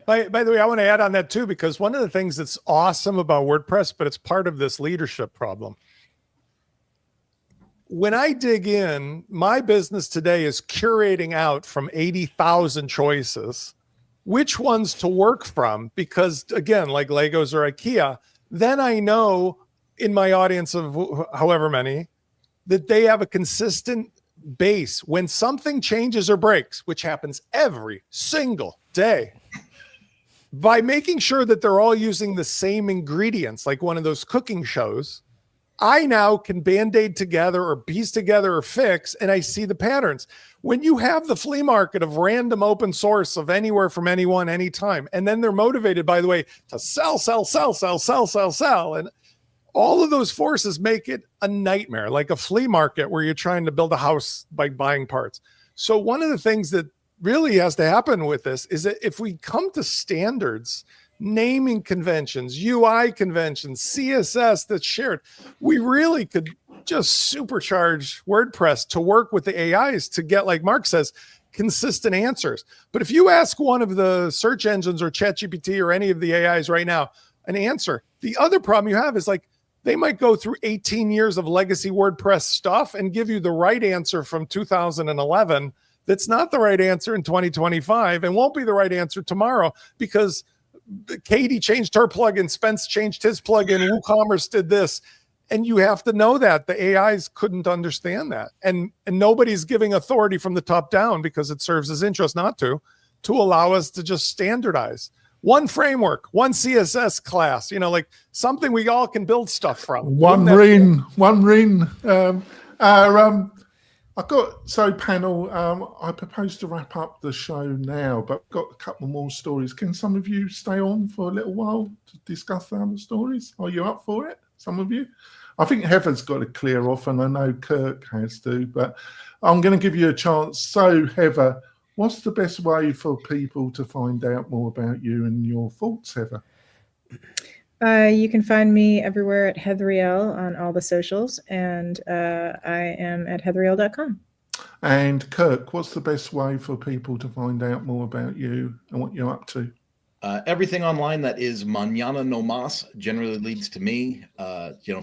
By the way, I want to add on that too, because one of the things that's awesome about WordPress, but it's part of this leadership problem. When I dig in, my business today is curating out from 80,000 choices, which ones to work from, because again, like Legos or IKEA, then I know in my audience of however many, that they have a consistent base. When something changes or breaks, which happens every single day, by making sure that they're all using the same ingredients, like one of those cooking shows, I now can band-aid together or piece together or fix, and I see the patterns. When you have the flea market of random open source of anywhere from anyone, anytime, and then they're motivated, by the way, to sell, and all of those forces make it a nightmare, like a flea market where you're trying to build a house by buying parts. So one of the things that really has to happen with this is that if we come to standards, naming conventions, UI conventions, CSS that's shared, we really could just supercharge WordPress to work with the AIs to get, like Mark says, consistent answers. But if you ask one of the search engines or ChatGPT or any of the AIs right now an answer, the other problem you have is like they might go through 18 years of legacy WordPress stuff and give you the right answer from 2011 that's not the right answer in 2025 and won't be the right answer tomorrow because Katie changed her plugin, Spence changed his plugin, WooCommerce did this. And you have to know that the AIs couldn't understand that. And nobody's giving authority from the top down because it serves his interest not to allow us to just standardize. One framework, one CSS class, you know, like something we all can build stuff from. One ring. Panel, I propose to wrap up the show now, but I've got a couple more stories. Can some of you stay on for a little while to discuss the other stories? Are you up for it? Some of you? I think Heather's got to clear off, and I know Kirk has to, but I'm going to give you a chance. So, Heather, what's the best way for people to find out more about you and your thoughts, Heather? You can find me everywhere at Heatheriel on all the socials, and I am at heatheriel.com. And Kirk, what's the best way for people to find out more about you and what you're up to? Everything online that is mañana no más generally leads to me,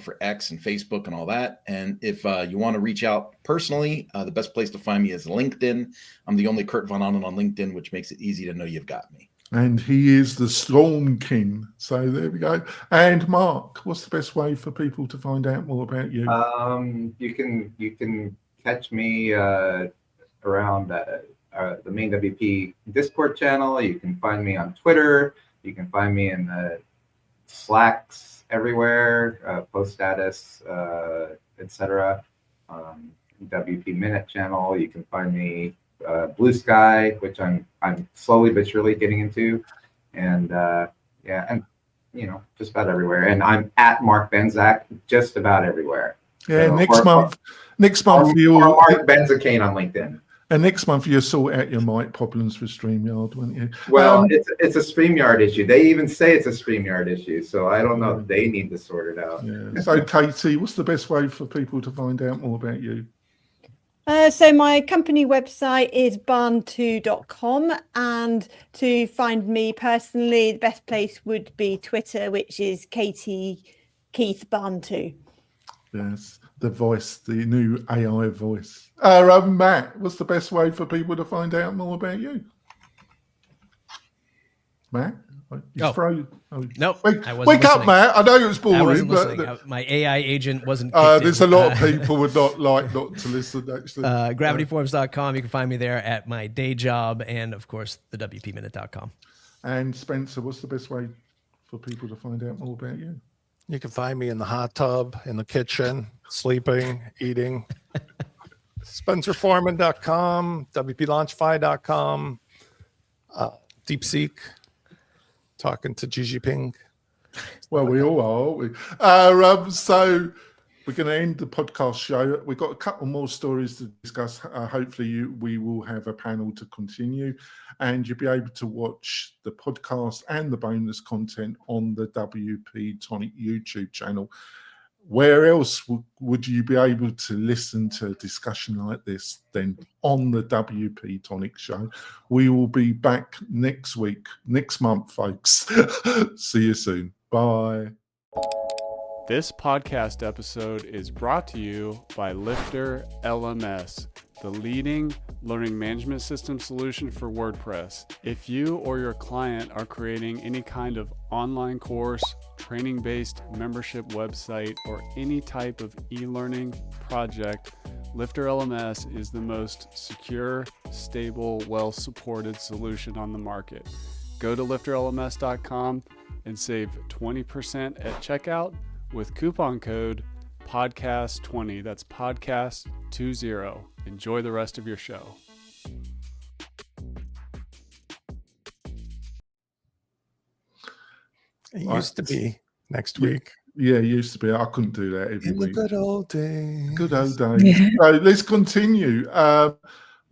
for X and Facebook and all that. And if you want to reach out personally, the best place to find me is LinkedIn. I'm the only Kurt Von Ahnen on LinkedIn, which makes it easy to know you've got me. And he is the Storm King. So there we go. And Mark, what's the best way for people to find out more about you? You can catch me around the main WP Discord channel. You can find me on Twitter. You can find me in the Slacks everywhere, post status, etc. WP Minute channel. You can find me Blue Sky, which I'm slowly but surely getting into, and just about everywhere. And I'm at Mark Benzak just about everywhere. Yeah, so, next month you'll Mark Benzakane on LinkedIn. And next month you'll sort out your mic problems for StreamYard, won't you? Well, it's a StreamYard issue. They even say it's a StreamYard issue, so I don't know if they need to sort it out. Yeah. So, Katie, what's the best way for people to find out more about you? So my company website is barn2.com, and to find me personally, the best place would be Twitter, which is Katie Keith Barn2. Yes, the voice, the new AI voice. Matt, what's the best way for people to find out more about you? Matt? Nope. Wake up, Matt. I know it was boring. I wasn't but listening. My AI agent wasn't. There's a lot of people would not like not to listen, actually. Gravityforms.com. You can find me there at my day job, and of course, the WPMinute.com. And Spencer, what's the best way for people to find out more about you? You can find me in the hot tub, in the kitchen, sleeping, eating. SpencerForeman.com, WPLaunchify.com, DeepSeek, talking to Xi Jinping. Well, we all are, aren't we? So we're going to end the podcast show. We've got a couple more stories to discuss. Hopefully we will have a panel to continue, and you'll be able to watch the podcast and the bonus content on the WP-Tonic YouTube channel. Where else would you be able to listen to a discussion like this than on the WP-Tonic show? We will be back next month, folks. See you soon. Bye. This podcast episode is brought to you by Lifter LMS, the leading learning management system solution for WordPress. If you or your client are creating any kind of online course, training-based membership website, or any type of e-learning project, Lifter LMS is the most secure, stable, well-supported solution on the market. Go to lifterlms.com and save 20% at checkout with coupon code podcast20. That's podcast20. Enjoy the rest of your show. It used to be next week. Yeah, it used to be. I couldn't do that every In week. the good old days. Good old days. So let's continue. All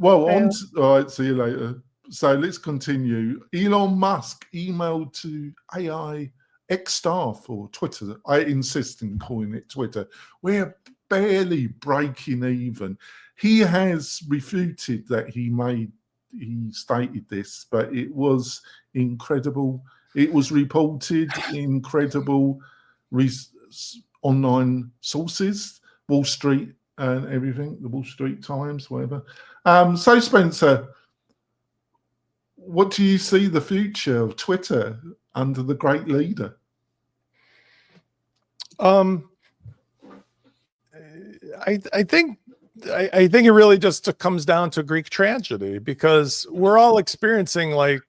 right, see you later. So let's continue. Elon Musk emailed to AI X staff or Twitter. I insist in calling it Twitter. We're barely breaking even. He has refuted that he stated this, but it was incredible. It was reported in credible online sources, Wall Street and everything, the Wall Street Times, whatever. So Spencer, what do you see the future of Twitter under the great leader? I think it really just comes down to Greek tragedy, because we're all experiencing, like,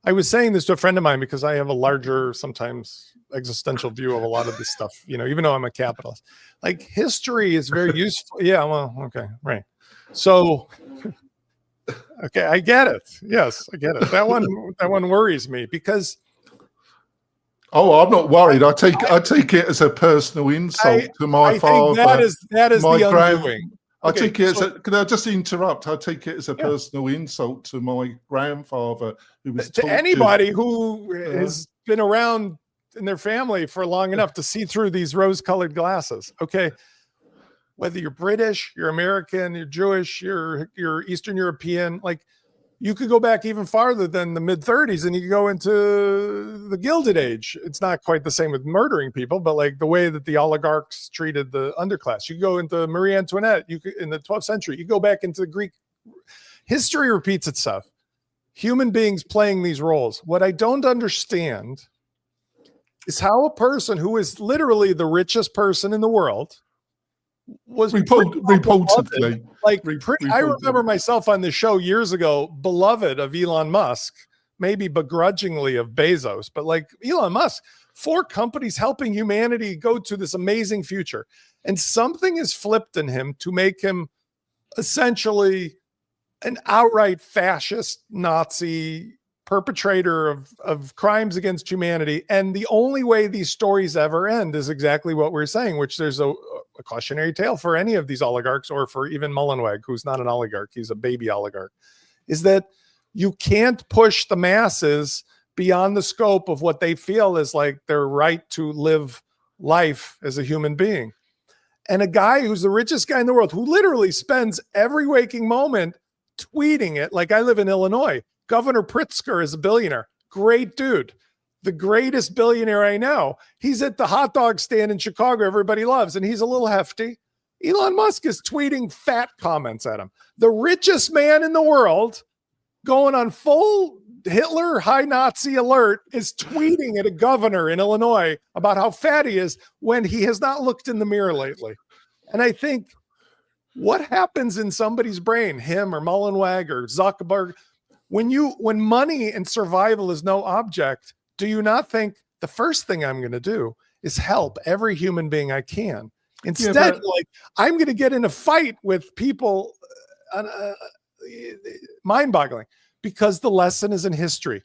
I was saying this to a friend of mine because I have a larger, sometimes existential view of a lot of this stuff, even though I'm a capitalist. Like, history is very useful. Yeah, well, okay, right. So, okay, I get it. Yes, I get it. That one worries me because. Oh, I'm not worried. I take it as a personal insult to my father. That is the undoing. I take it as can I just interrupt? I take it as a personal insult to my grandfather, who was to anybody who has been around in their family for long enough to see through these rose-colored glasses. Okay, whether you're British, you're American, you're Jewish, you're Eastern European, like, you could go back even farther than the mid-30s and you could go into the Gilded Age. It's not quite the same with murdering people, but like the way that the oligarchs treated the underclass. You could go into Marie Antoinette, in the 12th century. You go back into the Greek. History repeats itself. Human beings playing these roles. What I don't understand is how a person who is literally the richest person in the world was reportedly. I remember myself on the show years ago, beloved of Elon Musk, maybe begrudgingly of Bezos, but like Elon Musk, 4 companies helping humanity go to this amazing future. And something is flipped in him to make him essentially an outright fascist Nazi perpetrator of crimes against humanity. And the only way these stories ever end is exactly what we're saying, which there's a cautionary tale for any of these oligarchs, or for even Mullenweg, who's not an oligarch, he's a baby oligarch, is that you can't push the masses beyond the scope of what they feel is like their right to live life as a human being. And a guy who's the richest guy in the world, who literally spends every waking moment tweeting it, like, I live in Illinois. Governor Pritzker is a billionaire. Great dude. The greatest billionaire I know. He's at the hot dog stand in Chicago everybody loves, and he's a little hefty. Elon Musk is tweeting fat comments at him. The richest man in the world, going on full Hitler high Nazi alert, is tweeting at a governor in Illinois about how fat he is when he has not looked in the mirror lately. And I think, what happens in somebody's brain, him or Mullenweg or Zuckerberg, when money and survival is no object, do you not think the first thing I'm going to do is help every human being I can. Instead, but- like, I'm going to get in a fight with people, mind-boggling, because the lesson is in history.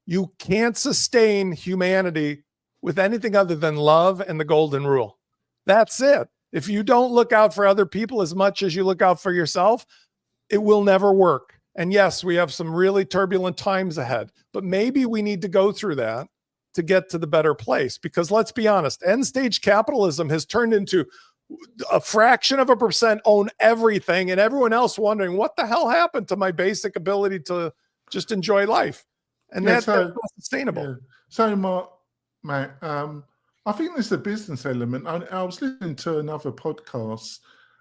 You can't sustain humanity with anything other than love and the golden rule. That's it. If you don't look out for other people as much as you look out for yourself, it will never work. And yes, we have some really turbulent times ahead, but maybe we need to go through that to get to the better place. Because let's be honest, end stage capitalism has turned into a fraction of a percent own everything, and everyone else wondering what the hell happened to my basic ability to just enjoy life. And that's not sustainable. Yeah. So, Matt, I think there's a business element. I was listening to another podcast,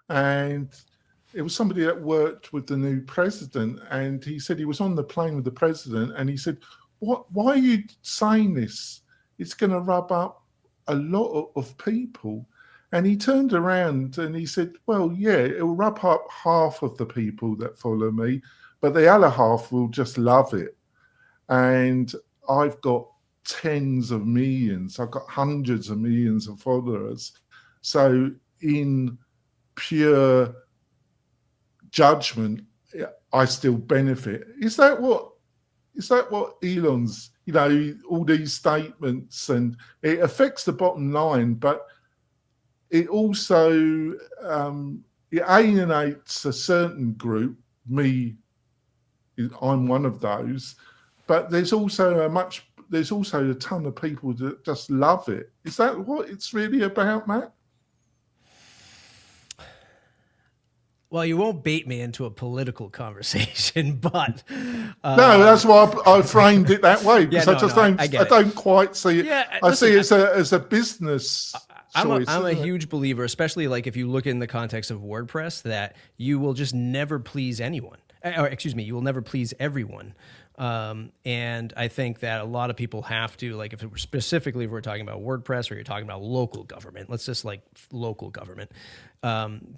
and it was somebody that worked with the new president, and he said he was on the plane with the president, and he said, why are you saying this? It's going to rub up a lot of people. And he turned around and he said, well, yeah, it will rub up half of the people that follow me, but the other half will just love it. And I've got tens of millions, I've got hundreds of millions of followers. So in pure judgment, I still benefit. Is that what Elon's, all these statements, and it affects the bottom line, but it also it alienates a certain group. Me, I'm one of those, but there's also a ton of people that just love it. Is that what it's really about, Matt? Well, you won't bait me into a political conversation, but no, that's why I framed it that way, because I don't quite see it. Yeah, I see it as a business choice. I'm a huge believer, especially like if you look in the context of WordPress, that you will just never please anyone. Or excuse me, you will never please everyone. And I think that a lot of people have to, like, if we're talking about WordPress or you're talking about local government, let's just like local government,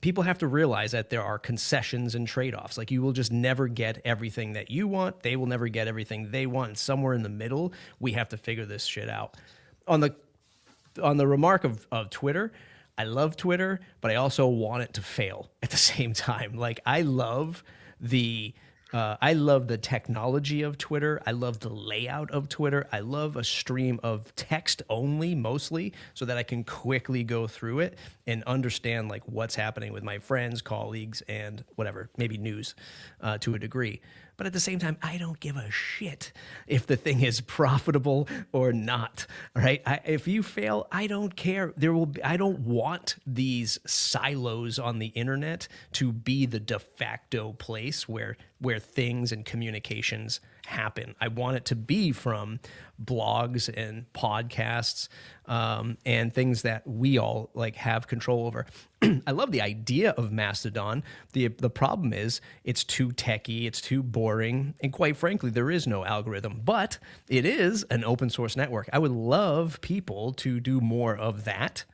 people have to realize that there are concessions and trade-offs. Like, you will just never get everything that you want. They will never get everything they want. And somewhere in the middle, we have to figure this shit out. On the remark of Twitter, I love Twitter, but I also want it to fail at the same time. Like, I love the technology of Twitter. I love the layout of Twitter. I love a stream of text only, mostly, so that I can quickly go through it and understand like what's happening with my friends, colleagues, and whatever, maybe news to a degree. But at the same time, I don't give a shit if the thing is profitable or not. Right? If you fail, I don't care. I don't want these silos on the internet to be the de facto place where things and communications happen. I want it to be from blogs and podcasts and things that we all like have control over. I love the idea of Mastodon. The problem is it's too techy, it's too boring, and quite frankly, there is no algorithm, but it is an open source network. I would love people to do more of that,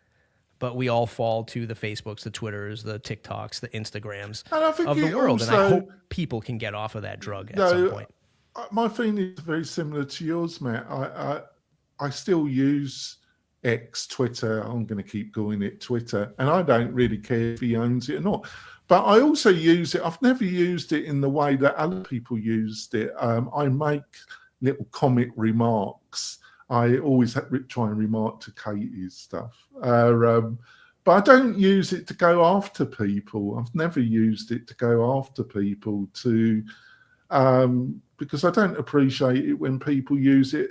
but we all fall to the Facebooks, the Twitters, the TikToks, the Instagrams of the world, and I hope people can get off of that drug at some point. My feeling is very similar to yours, Matt. I still use X, Twitter. I'm going to keep calling it Twitter, and I don't really care if he owns it or not. But I also use it. I've never used it in the way that other people used it. I make little comic remarks. I always try and remark to Katie's stuff. But I don't use it to go after people. I've never used it to go after people because I don't appreciate it when people use it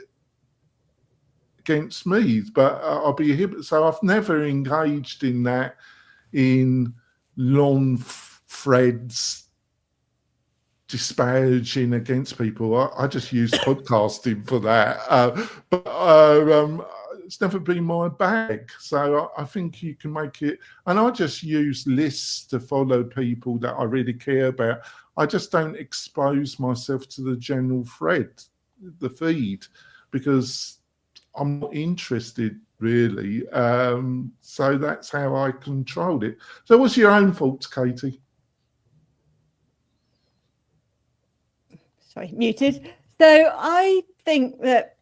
against me. But I'll be here. So I've never engaged in that in long threads disparaging against people. I just use podcasting for that. But it's never been my bag. So I think you can make it. And I just use lists to follow people that I really care about. I just don't expose myself to the general thread, the feed, because I'm not interested really. So that's how I controlled it. So what's your own thoughts, Katie? Sorry, muted. So I think that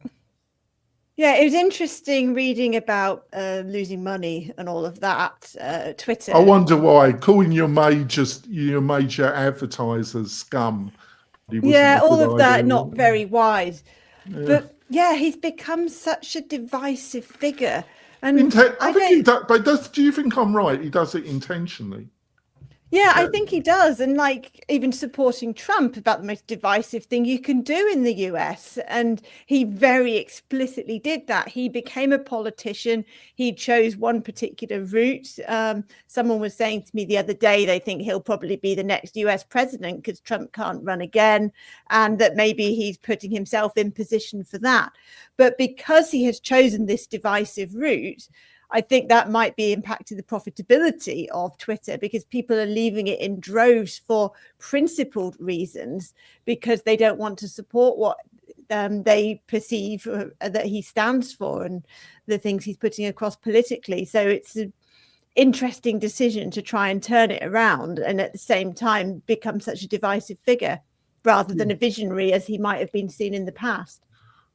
Yeah, it was interesting reading about losing money and all of that. Twitter. I wonder why calling your major advertisers scum. Yeah, all of that, idea. not very wise. Yeah. But yeah, he's become such a divisive figure. And I think he does, but do you think I'm right? He does it intentionally. Yeah, I think he does. And like even supporting Trump about the most divisive thing you can do in the US. And he very explicitly did that. He became a politician. He chose one particular route. Someone was saying to me the other day, they think he'll probably be the next US president because Trump can't run again. And that maybe he's putting himself in position for that. But because he has chosen this divisive route, I think that might be impacting the profitability of Twitter because people are leaving it in droves for principled reasons because they don't want to support what they perceive that he stands for and the things he's putting across politically. So it's an interesting decision to try and turn it around and at the same time become such a divisive figure rather than a visionary as he might have been seen in the past.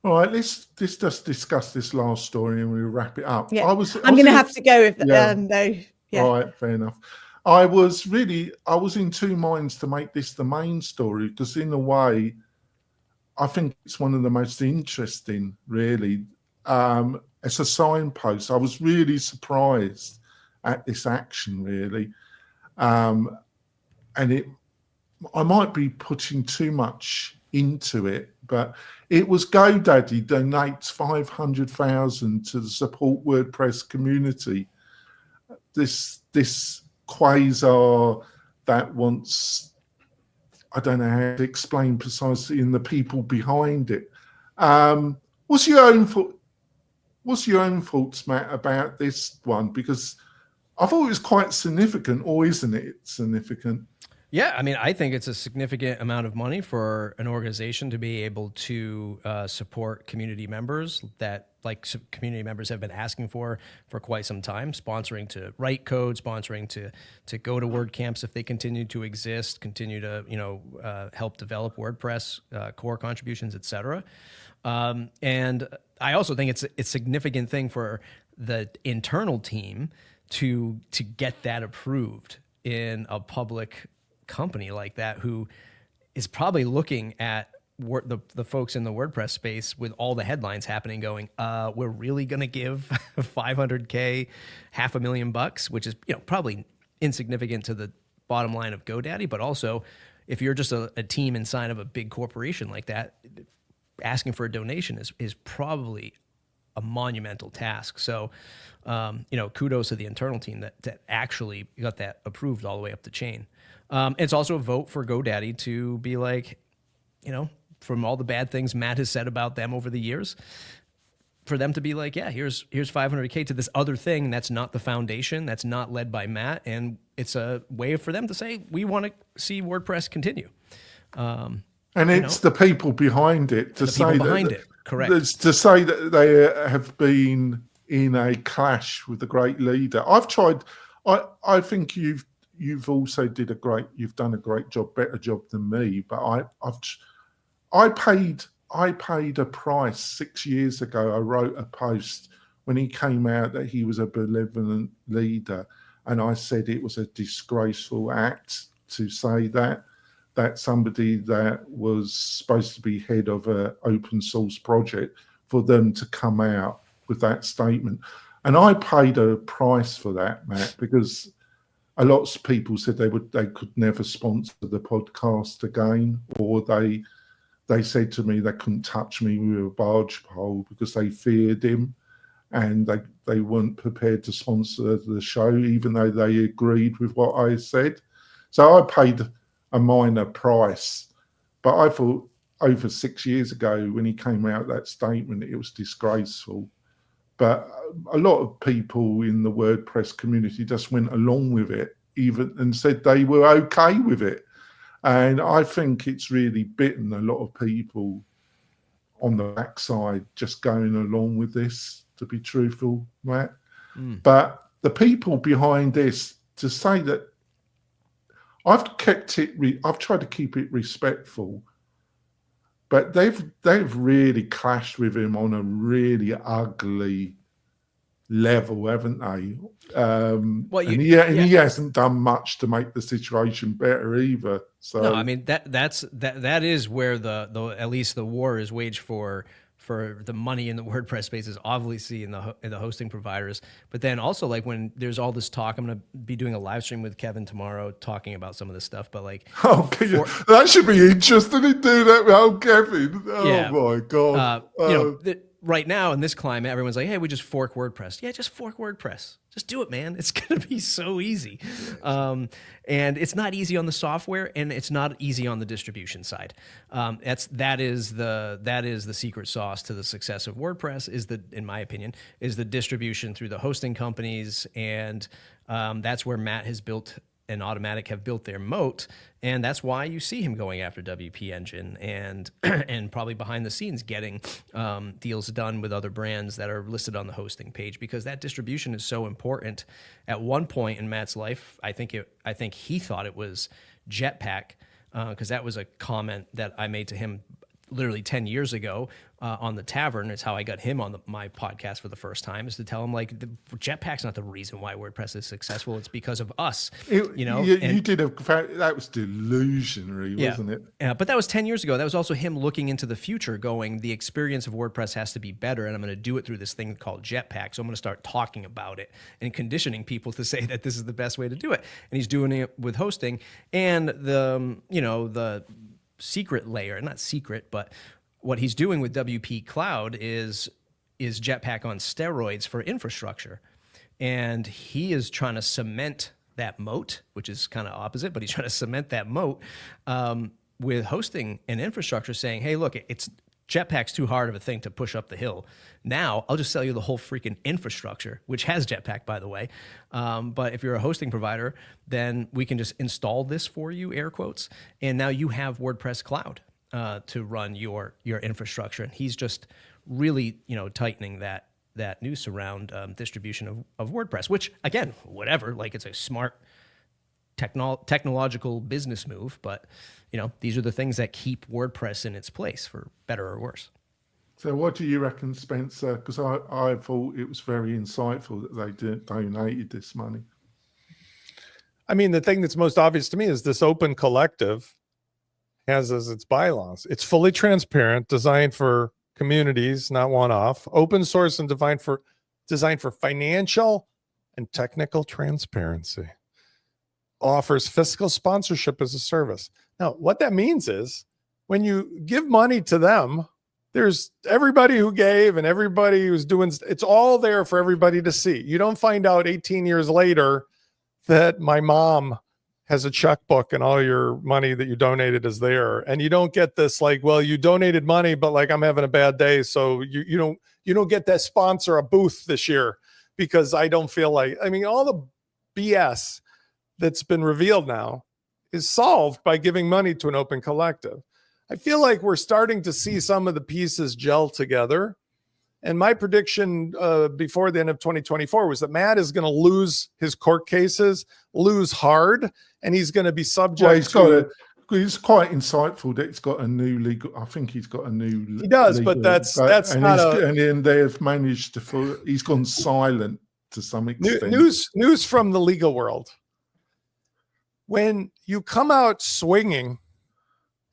All right, let's just discuss this last story and we'll wrap it up. Yeah, I'm going to have to go with though. Yeah. All right, fair enough. I was in two minds to make this the main story because in a way, I think it's one of the most interesting, really. It's a signpost. I was really surprised at this action, really. And I might be putting too much into it, but it was GoDaddy donates 500,000 to the support WordPress community. This quasar that wants, I don't know how to explain precisely, in the people behind it. What's your own thoughts, Matt, about this one? Because I thought it was quite significant, or isn't it significant? Yeah, I mean, I think it's a significant amount of money for an organization to be able to support community members that, like, community members have been asking for quite some time, sponsoring to write code, sponsoring to go to WordCamps if they continue to exist, continue to help develop WordPress core contributions, etc. And I also think it's a significant thing for the internal team to get that approved in a public company like that, who is probably looking at the folks in the WordPress space with all the headlines happening going, we're really going to give 500K, $500,000, which is probably insignificant to the bottom line of GoDaddy. But also, if you're just a team inside of a big corporation like that, asking for a donation is probably a monumental task. So, kudos to the internal team that actually got that approved all the way up the chain. It's also a vote for GoDaddy to be like, from all the bad things Matt has said about them over the years, for them to be like, yeah, here's 500K to this other thing that's not the foundation, that's not led by Matt, and it's a way for them to say, we want to see WordPress continue. And it's the people behind it to say that, correct. To say that they have been in a clash with the great leader. I've tried. I think you've also you've done a great job, better job than me. But I paid a price 6 years ago. I wrote a post when he came out that he was a benevolent leader, and I said it was a disgraceful act to say that somebody that was supposed to be head of an open source project, for them to come out with that statement. And I paid a price for that, Matt, because a lot of people said they could never sponsor the podcast again, or they said to me they couldn't touch me with a barge pole because they feared him, and they weren't prepared to sponsor the show, even though they agreed with what I said. So I paid a minor price, but I thought over 6 years ago when he came out that statement, it was disgraceful. But a lot of people in the WordPress community just went along with it, even, and said they were okay with it. And I think it's really bitten a lot of people on the backside just going along with this, to be truthful, Matt. But the people behind this, to say that, I've tried to keep it respectful, but they've really clashed with him on a really ugly level, haven't they? He hasn't done much to make the situation better either. So no, I mean that is where the at least the war is waged for the money in the WordPress space is obviously in the hosting providers. But then also, like, when there's all this talk, I'm going to be doing a live stream with Kevin tomorrow talking about some of this stuff. But like, that should be interesting to do that with Kevin. Oh my God. Right now in this climate, everyone's like, hey, we just fork WordPress. Yeah, just fork WordPress. Just do it, man. It's going to be so easy. And it's not easy on the software, and it's not easy on the distribution side. That is the secret sauce to the success of WordPress, in my opinion, is the distribution through the hosting companies. And that's where Matt has built and Automatic have built their moat, and that's why you see him going after WP Engine and probably behind the scenes getting deals done with other brands that are listed on the hosting page, because that distribution is so important. At one point in Matt's life, I think he thought it was Jetpack, because that was a comment that I made to him literally 10 years ago on the Tavern. It's how I got him on my podcast for the first time, is to tell him, like, the Jetpack's not the reason why WordPress is successful. It's because of us. You did that was delusionary, wasn't it? Yeah, but that was 10 years ago. That was also him looking into the future, going, the experience of WordPress has to be better, and I'm going to do it through this thing called Jetpack. So I'm going to start talking about it and conditioning people to say that this is the best way to do it. And he's doing it with hosting and the secret layer, not secret, but what he's doing with WP Cloud is Jetpack on steroids for infrastructure. And he is trying to cement that moat, which is kind of opposite, but he's trying to cement that moat with hosting and infrastructure, saying, hey, look, Jetpack's too hard of a thing to push up the hill. Now I'll just sell you the whole freaking infrastructure, which has Jetpack, by the way. But if you're a hosting provider, then we can just install this for you, air quotes. And now you have WordPress Cloud to run your infrastructure. And he's just really, tightening that noose around distribution of WordPress, which, again, whatever, like, it's a smart technological business move, but these are the things that keep WordPress in its place, for better or worse. So what do you reckon, Spencer? Because I thought it was very insightful that they donated this money. I mean, the thing that's most obvious to me is this open collective has as its bylaws. It's fully transparent, designed for communities, not one-off, open source, and designed for financial and technical transparency. Offers fiscal sponsorship as a service. Now, what that means is when you give money to them, there's everybody who gave and everybody who's doing, it's all there for everybody to see. You don't find out 18 years later that my mom has a checkbook and all your money that you donated is there. And you don't get this, like, well, you donated money, but, like, I'm having a bad day, so you don't get that sponsor a booth this year because I don't feel like, I mean, all the BS that's been revealed now is solved by giving money to an open collective. I feel like we're starting to see some of the pieces gel together. And my prediction before the end of 2024 was that Matt is going to lose his court cases, lose hard, and he's going to be subject he's quite insightful that he's got a new legal. I think he's got a new. He does, but that's not and then they've managed to. He's gone silent to some extent. News from the legal world. When you come out swinging,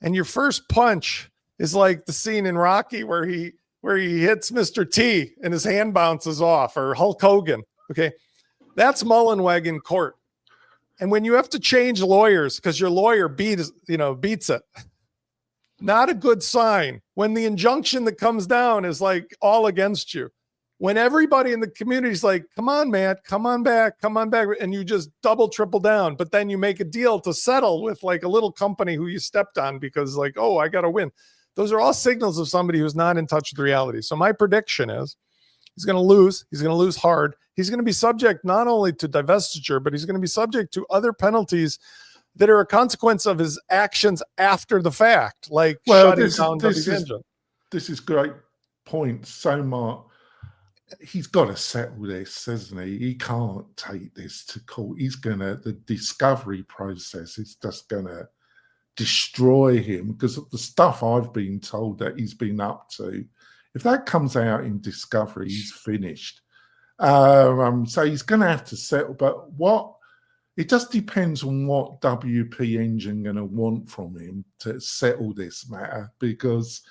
and your first punch is like the scene in Rocky where he hits Mr. T and his hand bounces off, or Hulk Hogan. Okay, that's Mullenweg in court. And when you have to change lawyers because your lawyer beats it, not a good sign. When the injunction that comes down is like all against you. When everybody in the community is like, come on, Matt, come on back, and you just double, triple down, but then you make a deal to settle with, like, a little company who you stepped on because, like, oh, I got to win. Those are all signals of somebody who's not in touch with reality. So my prediction is he's going to lose. He's going to lose hard. He's going to be subject not only to divestiture, but he's going to be subject to other penalties that are a consequence of his actions after the fact, like shutting down WP Engine. This is great point. So, Mark, he's got to settle this, hasn't he? He can't take this to court. The discovery process is just gonna destroy him, because of the stuff I've been told that he's been up to. If that comes out in Discovery, he's finished. So he's going to have to settle. But it just depends on what WP Engine going to want from him to settle this matter, because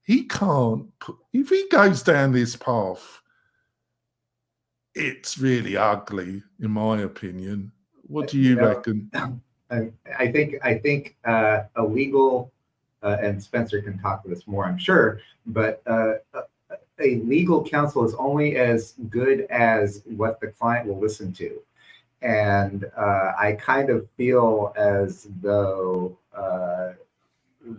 he can't. If he goes down this path, it's really ugly, in my opinion. What do you reckon? I think a legal, and Spencer can talk to this more, I'm sure, but a legal counsel is only as good as what the client will listen to. And I kind of feel as though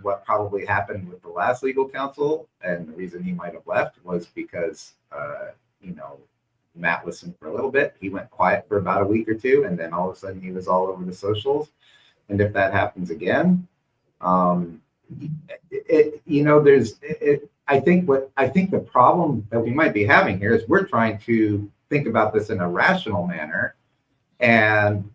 what probably happened with the last legal counsel, and the reason he might have left, was because, Matt listened for a little bit. He went quiet for about a week or two, and then all of a sudden he was all over the socials. And if that happens again, I think the problem that we might be having here is we're trying to think about this in a rational manner, and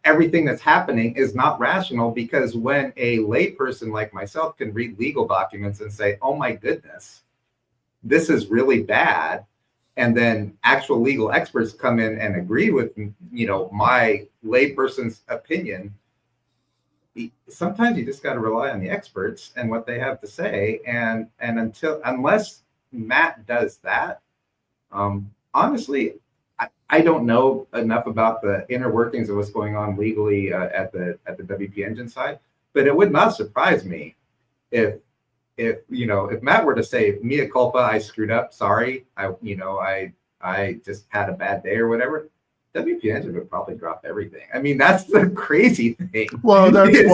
everything that's happening is not rational, because when a layperson like myself can read legal documents and say, oh my goodness, this is really bad, and then actual legal experts come in and agree with, my layperson's opinion, sometimes you just got to rely on the experts and what they have to say. And unless Matt does that, honestly, I don't know enough about the inner workings of what's going on legally at the WP Engine side, but it would not surprise me if Matt were to say, mea culpa, I screwed up, sorry, I just had a bad day or whatever, WP Engine would probably drop everything. I mean, that's the crazy thing. Well, that's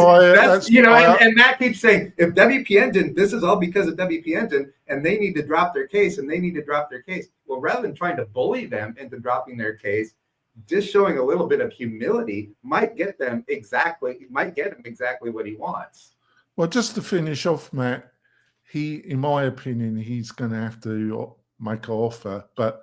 why. And Matt keeps saying, if WP Engine, this is all because of WP Engine, and they need to drop their case, and they need to drop their case. Well, rather than trying to bully them into dropping their case, just showing a little bit of humility might get him exactly what he wants. Well, just to finish off, Matt, in my opinion, he's going to have to make an offer, but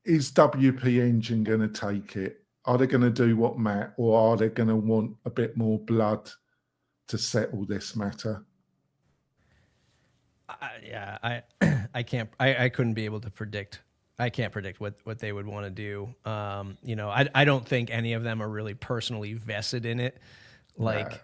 is WP Engine going to take it? Are they going to do what Matt, or are they going to want a bit more blood to settle this matter? I can't. I couldn't be able to predict. I can't predict what they would want to do. I don't think any of them are really personally vested in it, like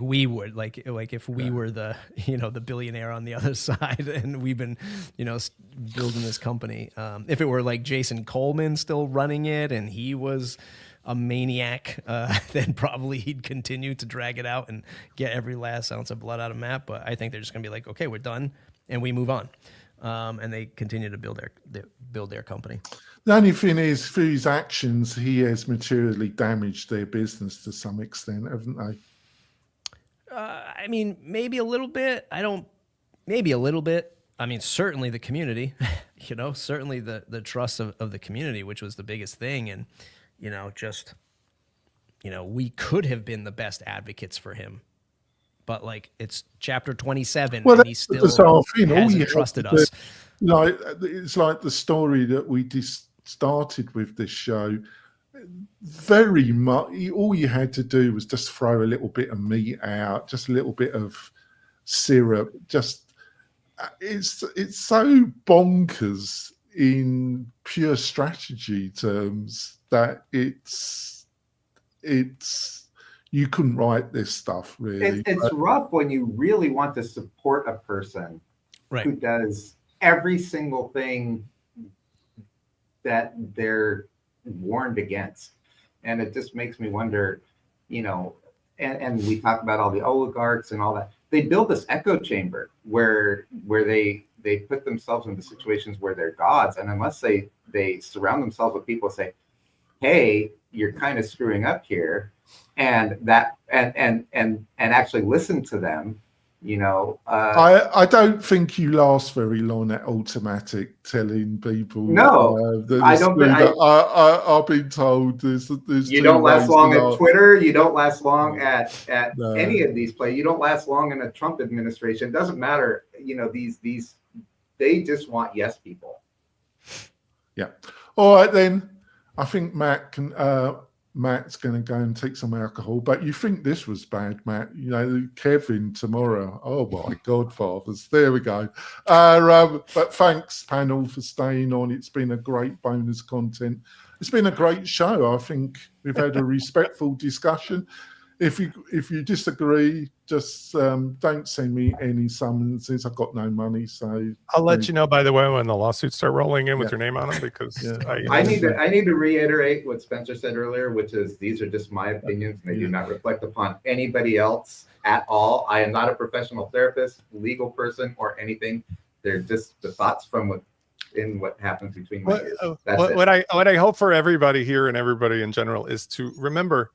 we would. Like if we were the the billionaire on the other side, and we've been building this company. If it were like Jason Coleman still running it, and he was a maniac, then probably he'd continue to drag it out and get every last ounce of blood out of Matt. But I think they're just gonna be like, okay, we're done, and we move on, and they continue to build their company. The only thing is, through his actions, he has materially damaged their business to some extent, haven't they? I mean, maybe a little bit. Maybe a little bit. I mean, certainly the community, certainly the trust of the community, which was the biggest thing. And, we could have been the best advocates for him, but it's chapter 27, and he still hasn't trusted us. It's like the story that we started with this show. Very much, all you had to do was just throw a little bit of meat out, just a little bit of syrup. Just it's so bonkers in pure strategy terms that it's you couldn't write this stuff really. It's rough when you really want to support a person who does every single thing that they're warned against. And it just makes me wonder, and we talk about all the oligarchs and all that. They build this echo chamber where they put themselves into situations where they're gods, and unless they surround themselves with people who say, hey, you're kind of screwing up here, and actually listen to them, I don't think you last very long at Automatic telling people. No, I don't. I've been told there's you don't last long at Twitter. You don't last long at any of these places. You don't last long in a Trump administration. It doesn't matter. These they just want yes people. Yeah. All right then. I think Matt can. Matt's going to go and take some alcohol, but you think this was bad, Matt. You know, Kevin tomorrow. Oh, my godfathers. There we go. But thanks, panel, for staying on. It's been a great bonus content. It's been a great show. I think we've had a respectful discussion. If you disagree, just don't send me any summonses. I've got no money, so I'll let you know, by the way, when the lawsuits start rolling in with your name on them, because I need to reiterate what Spencer said earlier, which is these are just my opinions and they do not reflect upon anybody else at all. I am not a professional therapist, legal person, or anything. They're just the thoughts from what happens between my ears. What I hope for everybody here and everybody in general is to remember,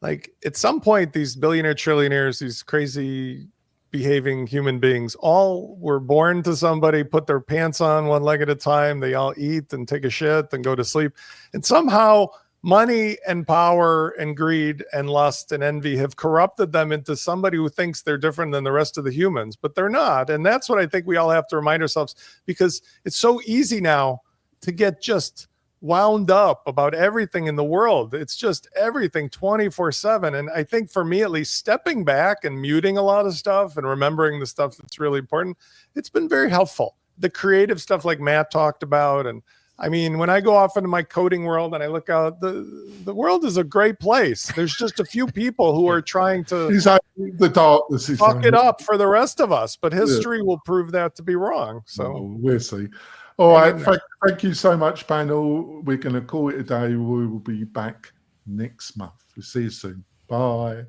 like, at some point, these billionaire trillionaires, these crazy behaving human beings, all were born to somebody, put their pants on one leg at a time. They all eat and take a shit and go to sleep. And somehow money and power and greed and lust and envy have corrupted them into somebody who thinks they're different than the rest of the humans, but they're not. And that's what I think we all have to remind ourselves, because it's so easy now to get just wound up about everything in the world. It's just everything 24/7. And I think for me, at least, stepping back and muting a lot of stuff and remembering the stuff that's really important, it's been very helpful. The creative stuff like Matt talked about. And I mean, when I go off into my coding world and I look out, the world is a great place. There's just a few people who are trying to the darkness is fuck it up for the rest of us, but history will prove that to be wrong. So we'll see. All right. Thank you so much, panel. We're going to call it a day. We will be back next month. We'll see you soon. Bye.